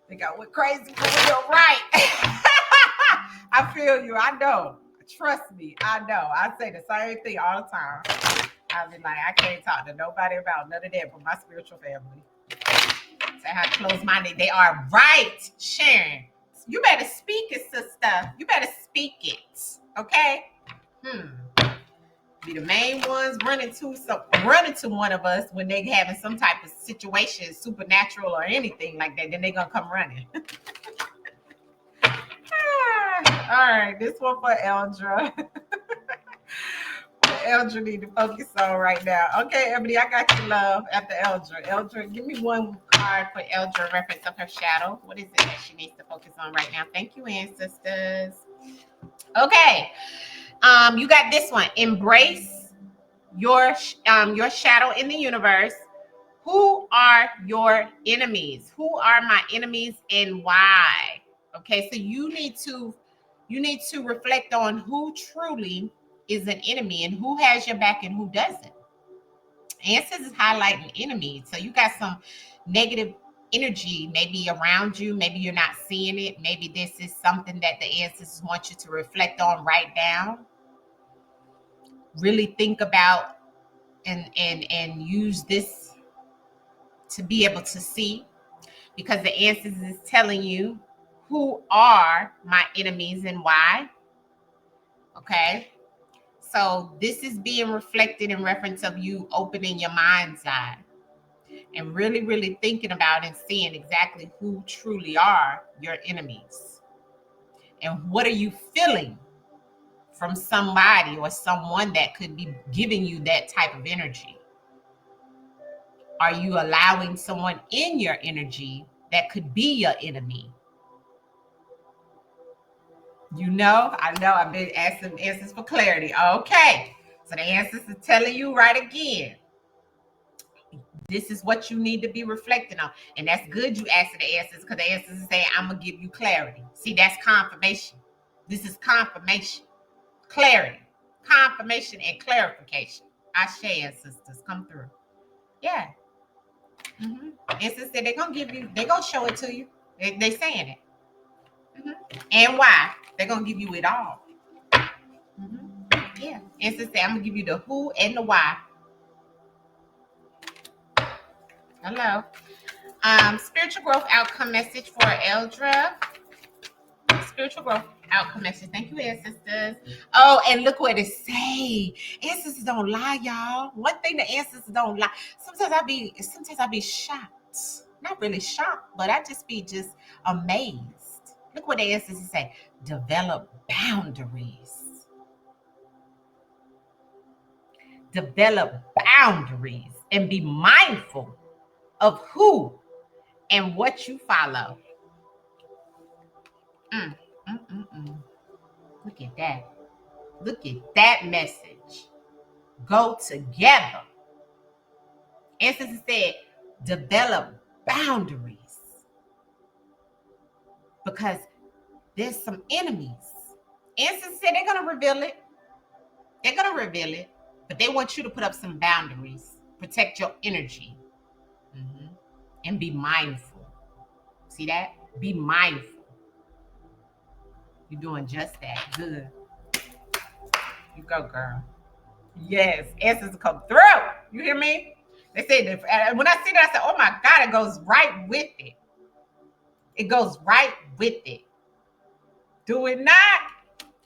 Think I went crazy for you, right? I feel you. I know. Trust me. I know. I say the same thing all the time. I be like, I can't talk to nobody about none of that but my spiritual family. Say how close-minded they are. Right, Sharon. You better speak it, sister. You better speak it. Okay? Be the main ones running to one of us when they having some type of situation, supernatural or anything like that. Then they gonna come running. All right, this one for Eldra. Eldra need to focus on right now. Okay, Ebony, I got you, love. After Eldra. Eldra, give me one card for Eldra, reference of her shadow. What is it that she needs to focus on right now? Thank you, ancestors. Okay. You got this one. Embrace your shadow in the universe. Who are your enemies? Who are my enemies and why? Okay, so you need to reflect on who truly is an enemy and who has your back and who doesn't. Ancestors is highlighting enemies. So you got some negative energy maybe around you. Maybe you're not seeing it. Maybe this is something that the ancestors want you to reflect on, write down. Really think about and use this to be able to see, because the ancestors is telling you who are my enemies and why. Okay. So this is being reflected in reference of you opening your mind's eye and really, really thinking about and seeing exactly who truly are your enemies. And what are you feeling from somebody or someone that could be giving you that type of energy? Are you allowing someone in your energy that could be your enemy? You know, I know I've been asking answers for clarity. Okay. So the answers is telling you right again. This is what you need to be reflecting on. And that's good you asked the answers, because the answers is saying, I'm going to give you clarity. See, that's confirmation. This is confirmation. Clarity. Confirmation and clarification. Ashe, ancestors, come through. Yeah. Ancestors said they're going to give you, they're going to show it to you. They saying it. And why? They're going to give you it all. Yeah. Ancestors say, I'm going to give you the who and the why. Hello. Spiritual growth outcome message for Eldra. Spiritual growth outcome message. Thank you, ancestors. Oh, and look what it say. Ancestors don't lie, y'all. One thing the ancestors don't lie. Sometimes I be shocked. Not really shocked, but I just be amazed. Look what the ancestors say. Develop boundaries. Develop boundaries and be mindful of who and what you follow. Look at that. Look at that message. Go together. Ancestors said, develop boundaries. Because there's some enemies. Ancestors said they're going to reveal it. They're going to reveal it. But they want you to put up some boundaries. Protect your energy. And be mindful. See that? Be mindful. You're doing just that. Good. You go, girl. Yes, answers come through. You hear me? They say that when I see that, I said, oh my God, it goes right with it. It goes right with it. Do it not.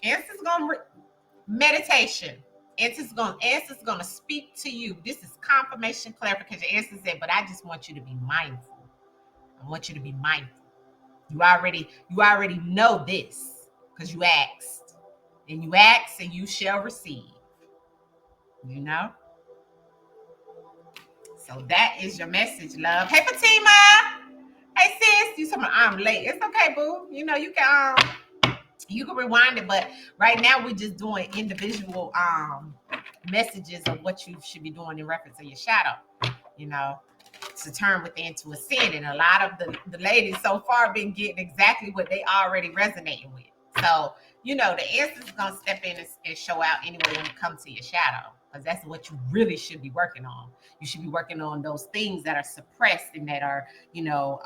Answers gonna meditation. Answers gonna speak to you. This is confirmation, clarification. Answers said, but I just want you to be mindful. I want you to be mindful. You already know this because you asked. And you ask and you shall receive. you know? So that is your message, love. Hey, Fatima. Hey, sis. You talking about I'm late. It's okay, boo. You know, you can rewind it, but right now we're just doing individual messages of what you should be doing in reference to your shadow, you know, to turn within to ascend. And a lot of the ladies so far been getting exactly what they already resonating with. So, you know, the answers are gonna step in and show out anyway when it comes to your shadow, because that's what you really should be working on. You should be working on those things that are suppressed and that are, you know,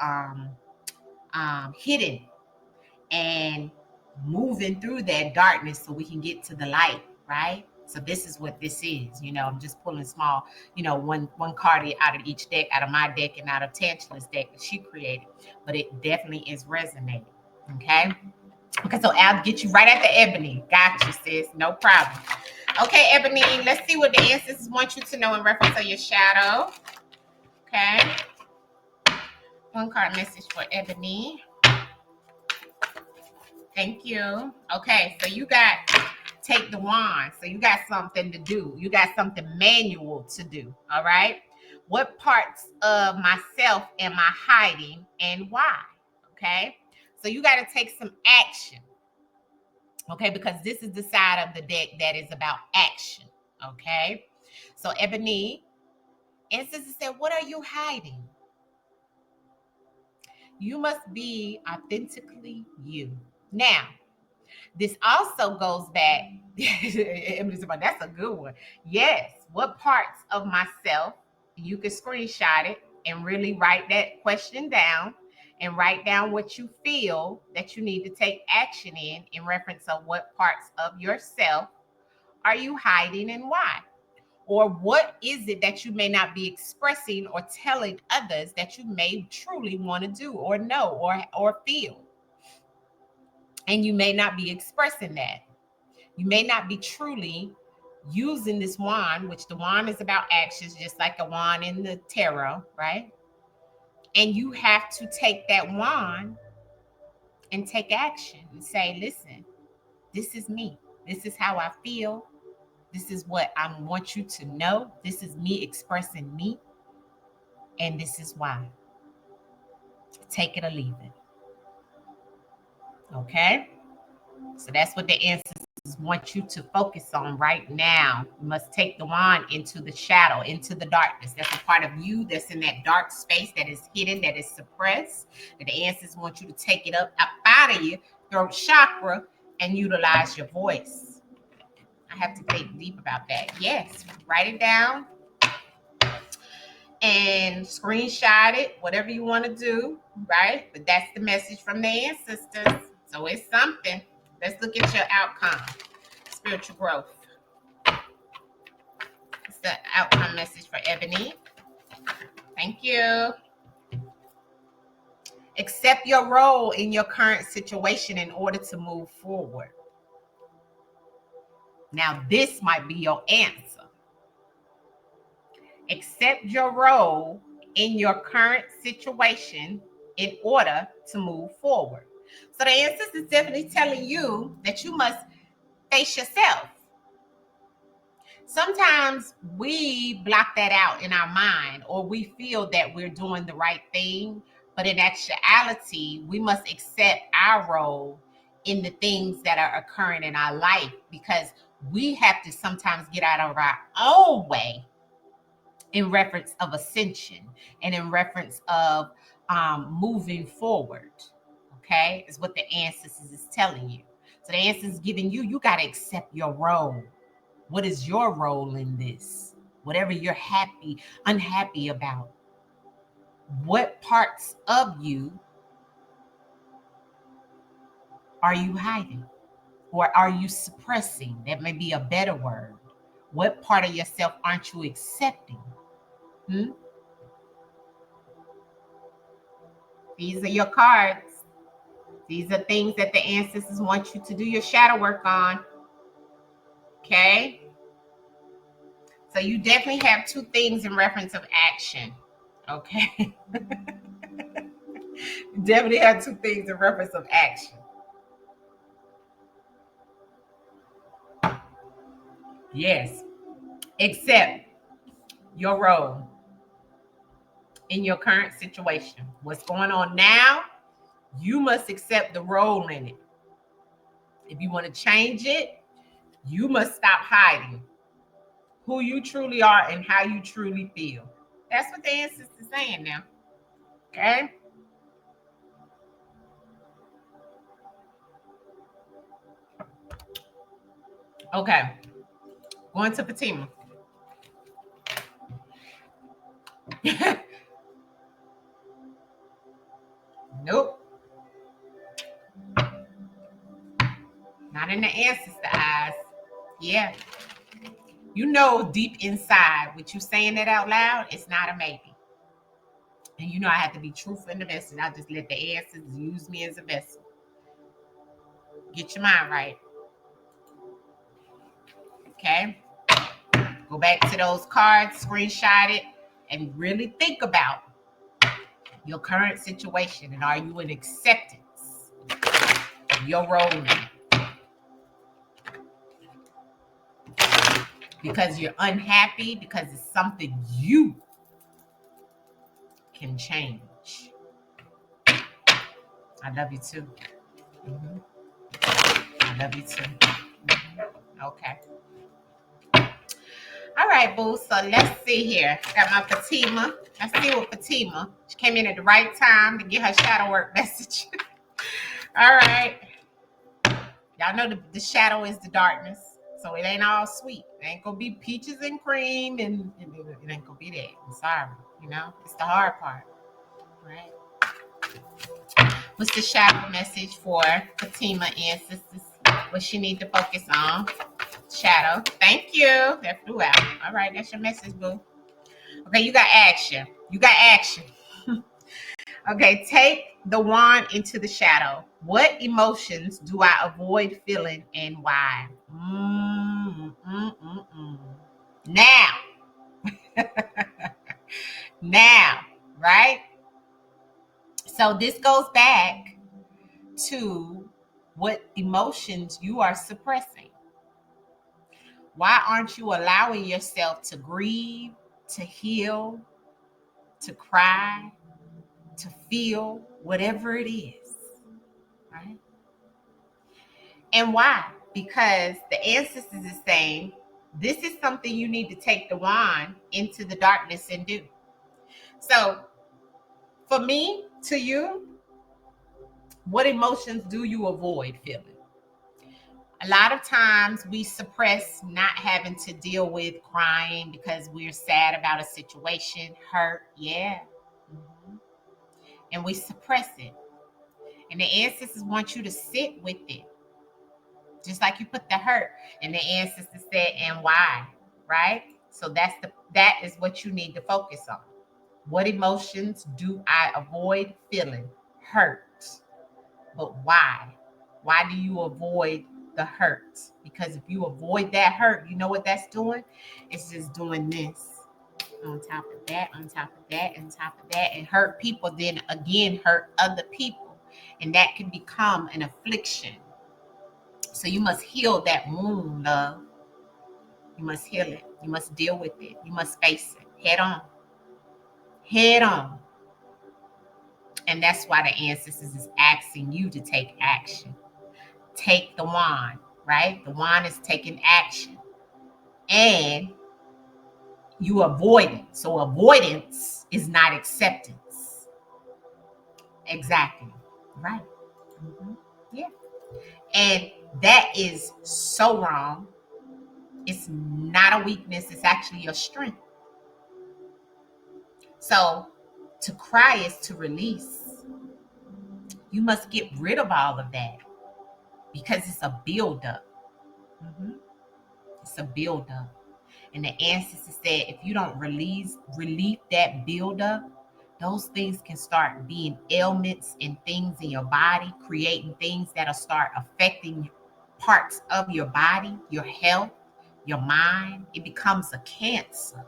hidden, and moving through that darkness so we can get to the light, right? So this is what this is. You know, I'm just pulling small, you know, one card out of each deck, out of my deck and out of Tangela's deck that she created, but it definitely is resonating. Okay. Okay, so I'll get you right at the Ebony. Gotcha, sis. No problem. Okay, Ebony, let's see what the ancestors want you to know in reference to your shadow. Okay. One card message for Ebony. Thank you. Okay, so you got take the wand. So you got something to do. You got something manual to do. All right. What parts of myself am I hiding and why? Okay. So you got to take some action. Okay, because this is the side of the deck that is about action. Okay. So Ebony, ancestors said, what are you hiding? You must be authentically you. Now, this also goes back. That's a good one. Yes. What parts of myself? You can screenshot it and really write that question down and write down what you feel that you need to take action in reference of what parts of yourself are you hiding and why? Or what is it that you may not be expressing or telling others that you may truly want to do or know or feel? And you may not be expressing that. You may not be truly using this wand, which the wand is about actions, just like a wand in the tarot, right? And you have to take that wand and take action and say, listen, this is me. This is how I feel. This is what I want you to know. This is me expressing me. And this is why. Take it or leave it. Okay? So that's what the ancestors want you to focus on right now. You must take the wand into the shadow, into the darkness. That's a part of you that's in that dark space that is hidden, that is suppressed. That the ancestors want you to take it up out of you, throat chakra, and utilize your voice. I have to think deep about that. Yes, write it down and screenshot it, whatever you want to do, right? But that's the message from the ancestors. So it's something. Let's look at your outcome. Spiritual growth. It's the outcome message for Ebony. Thank you. Accept your role in your current situation in order to move forward. Now, this might be your answer. Accept your role in your current situation in order to move forward. So the ancestors is definitely telling you that you must face yourself. Sometimes we block that out in our mind, or we feel that we're doing the right thing, but in actuality, we must accept our role in the things that are occurring in our life, because we have to sometimes get out of our own way in reference of ascension and in reference of moving forward. Okay, is what the ancestors is telling you. So the ancestors is giving you, you got to accept your role. What is your role in this? Whatever you're unhappy about. What parts of you are you hiding? Or are you suppressing? That may be a better word. What part of yourself aren't you accepting? These are your cards. These are things that the ancestors want you to do your shadow work on. Okay? So you definitely have two things in reference of action. Okay? Definitely have two things in reference of action. Yes. Accept your role in your current situation. What's going on now, you must accept the role in it. If you want to change it, you must stop hiding who you truly are and how you truly feel. That's what the ancestors are saying now. Okay? Okay. Going to Fatima. Nope. Not in the ancestor eyes. Yeah. You know deep inside, with you saying that out loud, it's not a maybe. And you know I have to be truthful in the message. I just let the ancestors use me as a vessel. Get your mind right. Okay? Go back to those cards, screenshot it, and really think about your current situation. And are you in acceptance of your role in it? Because you're unhappy, because it's something you can change. I love you too. I love you too. Okay. All right, boo. So let's see here. Got my Fatima. Let's see what Fatima. She came in at the right time to get her shadow work message. All right. Y'all know the shadow is the darkness. So it ain't all sweet. It ain't gonna be peaches and cream, and it ain't gonna be that. I'm sorry. You know, it's the hard part. Right? What's the shadow message for Fatima ancestors? What she need to focus on? Shadow. Thank you. That flew out. All right, that's your message, boo. Okay, you got action. You got action. Okay, take the wand into the shadow. What emotions do I avoid feeling and why? Now. Now, right? So this goes back to what emotions you are suppressing. Why aren't you allowing yourself to grieve, to heal, to cry, to feel whatever it is, right? And why? Because the ancestors is saying, this is something you need to take the wand into the darkness and do. So for me, to you, what emotions do you avoid feeling? A lot of times we suppress not having to deal with crying because we're sad about a situation, hurt, yeah. And we suppress it. And the ancestors want you to sit with it. Just like you put the hurt, and the ancestors said, and why, right? So that is what you need to focus on. What emotions do I avoid feeling? Hurt. But why? Why do you avoid the hurt? Because if you avoid that hurt, you know what that's doing? It's just doing this on top of that, on top of that, on top of that, and hurt people, then again hurt other people. And that can become an affliction. So you must heal that wound, love. You must heal it. You must deal with it. You must face it head on. Head on. And that's why the ancestors is asking you to take action. Take the wand, right? The wand is taking action. And you avoid it. So avoidance is not acceptance. Exactly. Right. Yeah. And that is so wrong. It's not a weakness. It's actually a strength. So to cry is to release. You must get rid of all of that because it's a buildup. It's a buildup. And the ancestors said, if you don't relieve that buildup, those things can start being ailments and things in your body, creating things that'll start affecting parts of your body, your health, your mind. It becomes a cancer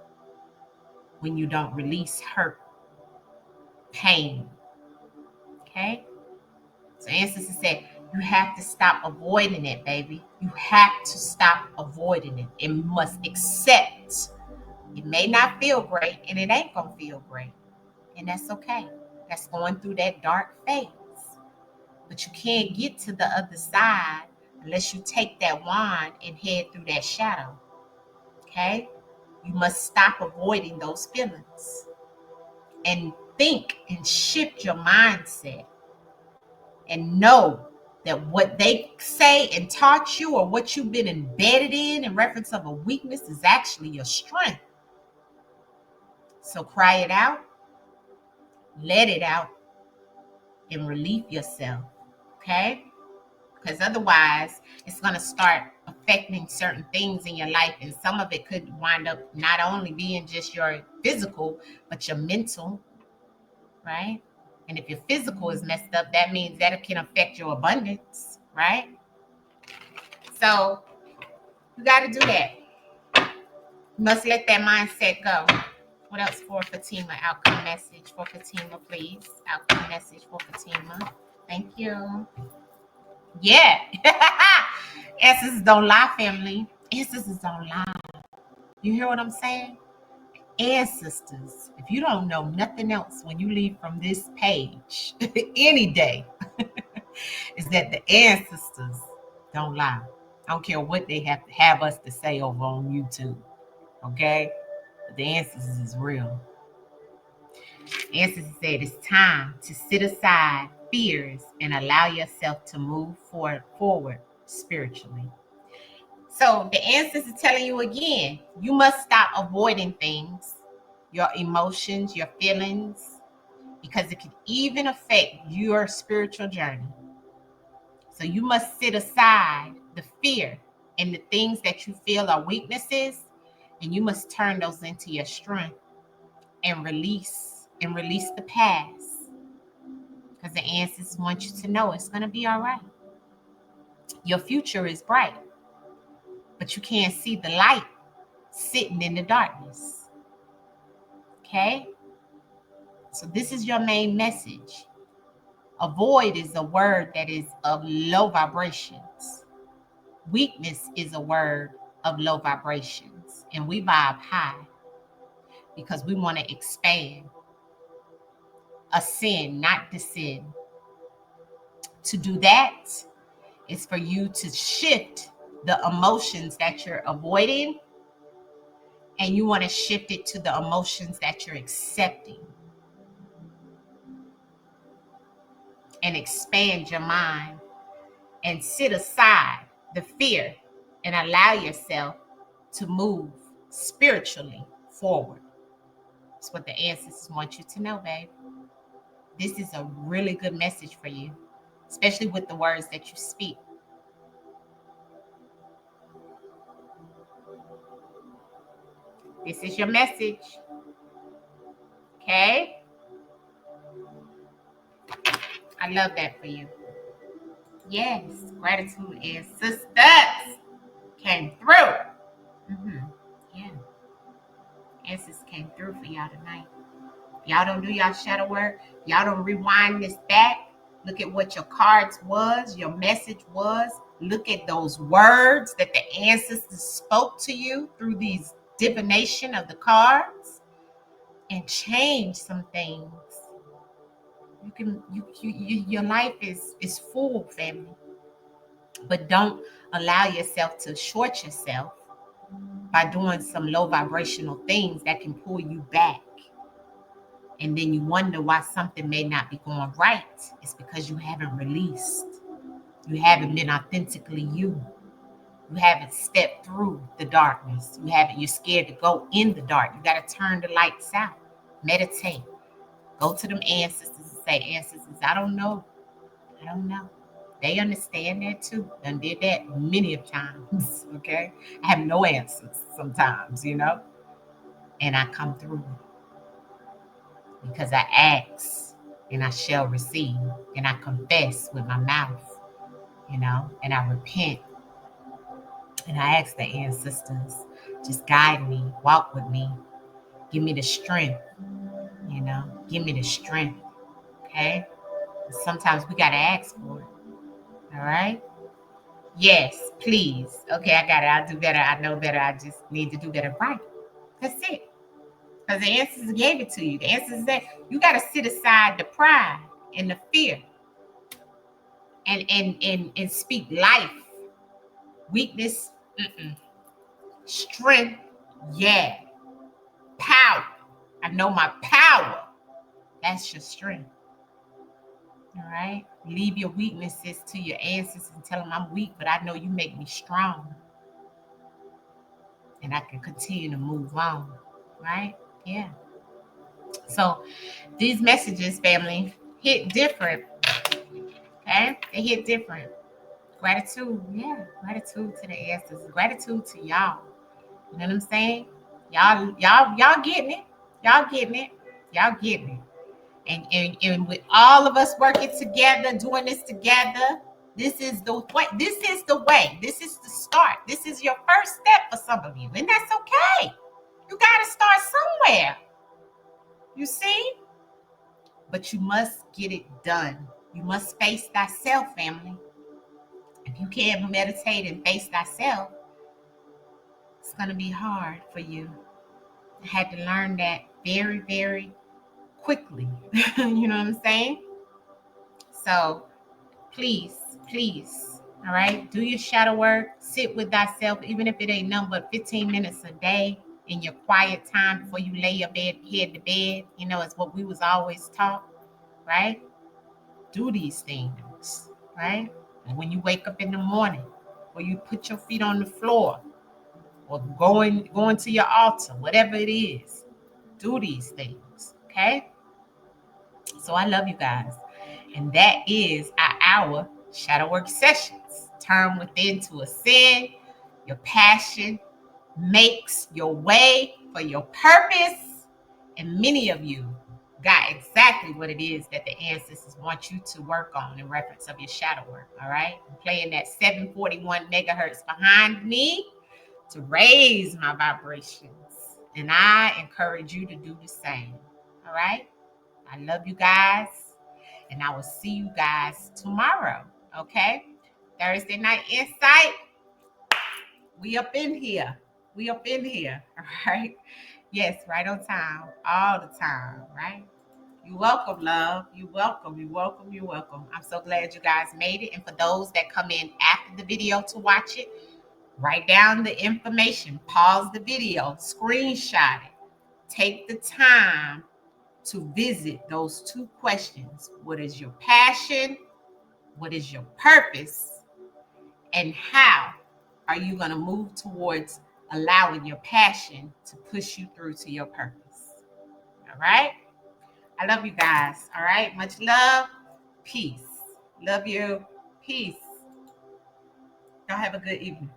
when you don't release hurt, pain. Okay? So ancestors said, you have to stop avoiding it, baby. You have to stop avoiding it and must accept it. It may not feel great, and it ain't gonna feel great. And that's okay. That's going through that dark phase. But you can't get to the other side unless you take that wand and head through that shadow. Okay? You must stop avoiding those feelings and think and shift your mindset and know that what they say and taught you, or what you've been embedded in reference of a weakness, is actually your strength. So cry it out, let it out, and relieve yourself. Okay? Because otherwise it's going to start affecting certain things in your life, and some of it could wind up not only being just your physical but your mental, right? And if your physical is messed up, that means that it can affect your abundance, right? So you got to do that. You must let that mindset go. What else for Fatima? Outcome message for Fatima, please. Outcome message for Fatima. Thank you. Yeah. Ancestors don't lie, family. Ancestors don't lie. You hear what I'm saying? Ancestors, if you don't know nothing else when you leave from this page any day, is that the ancestors don't lie. I don't care what they have us to say over on YouTube. Okay? But the ancestors is real. Ancestors said it's time to sit aside fears and allow yourself to move forward spiritually. So the ancestors is telling you again, you must stop avoiding things, your emotions, your feelings, because it can even affect your spiritual journey. So you must sit aside the fear and the things that you feel are weaknesses, and you must turn those into your strength and release the past. Because the ancestors want you to know it's going to be all right. Your future is bright, but you can't see the light sitting in the darkness. Okay? So this is your main message. Avoid is a word that is of low vibrations. Weakness is a word of low vibrations. And we vibe high because we want to expand, ascend, not descend. To do that is for you to shift the emotions that you're avoiding, and you want to shift it to the emotions that you're accepting, and expand your mind and sit aside the fear and allow yourself to move spiritually forward. That's what the ancestors want you to know, babe. This is a really good message for you, especially with the words that you speak. This is your message. Okay? I love that for you. Yes, gratitude and sisters came through. Yeah. Ancestors came through for y'all tonight. Y'all don't do y'all shadow work. Y'all don't rewind this back. Look at what your cards was, your message was. Look at those words that the ancestors spoke to you through these divination of the cards, and change some things. You can your life is full, family. But don't allow yourself to short yourself by doing some low vibrational things that can pull you back. And then you wonder why something may not be going right. It's because you haven't released. You haven't been authentically you. You haven't stepped through the darkness. You're scared to go in the dark. You got to turn the lights out. Meditate. Go to them ancestors and say, ancestors, I don't know. They understand that too. Done did that many of times. Okay. I have no answers sometimes, and I come through because I ask and I shall receive, and I confess with my mouth, and I repent, and I ask the ancestors, just guide me, walk with me, give me the strength, give me the strength. Okay. Sometimes we got to ask for it. All right. Yes, please. Okay, I got it. I'll do better. I know better. I just need to do better. Right. That's it. Because the ancestors gave it to you. The ancestors said you got to sit aside the pride and the fear and speak life. Weakness, strength, yeah. Power. I know my power. That's your strength. All right. Leave your weaknesses to your ancestors and tell them I'm weak, but I know you make me strong. And I can continue to move on. Right? Yeah. So these messages, family, hit different. Okay? They hit different. Gratitude, yeah. Gratitude to the ancestors. Gratitude to y'all. You know what I'm saying? Y'all getting it. Y'all getting it. Y'all getting it. And with all of us working together, doing this together, this is the way. This is the way. This is the start. This is your first step for some of you, and that's okay. You got to start somewhere. You see? But you must get it done. You must face thyself, family. If you can't meditate and face thyself, it's gonna be hard for you. I had to learn that very, very quickly. You know what I'm saying? So please, all right, do your shadow work, sit with thyself, even if it ain't nothing but 15 minutes a day in your quiet time before you lay your head to bed. You know, it's what we was always taught, right? Do these things, right? And when you wake up in the morning, or you put your feet on the floor, or going to your altar, whatever it is, do these things, okay? So I love you guys. And that is our hour shadow work sessions. Turn within to ascend. Your passion makes your way for your purpose. And many of you got exactly what it is that the ancestors want you to work on in reference of your shadow work. All right. I'm playing that 741 megahertz behind me to raise my vibrations. And I encourage you to do the same. All right. I love you guys. And I will see you guys tomorrow. Okay. Thursday night insight. We up in here. All right. Yes, right on time. All the time. Right. You're welcome, love. You're welcome. I'm so glad you guys made it. And for those that come in after the video to watch it, write down the information, pause the video, screenshot it. Take the time to visit those two questions. What is your passion? What is your purpose? And how are you going to move towards allowing your passion to push you through to your purpose? All right. I love you guys. All right. Much love. Peace. Love you. Peace. Y'all have a good evening.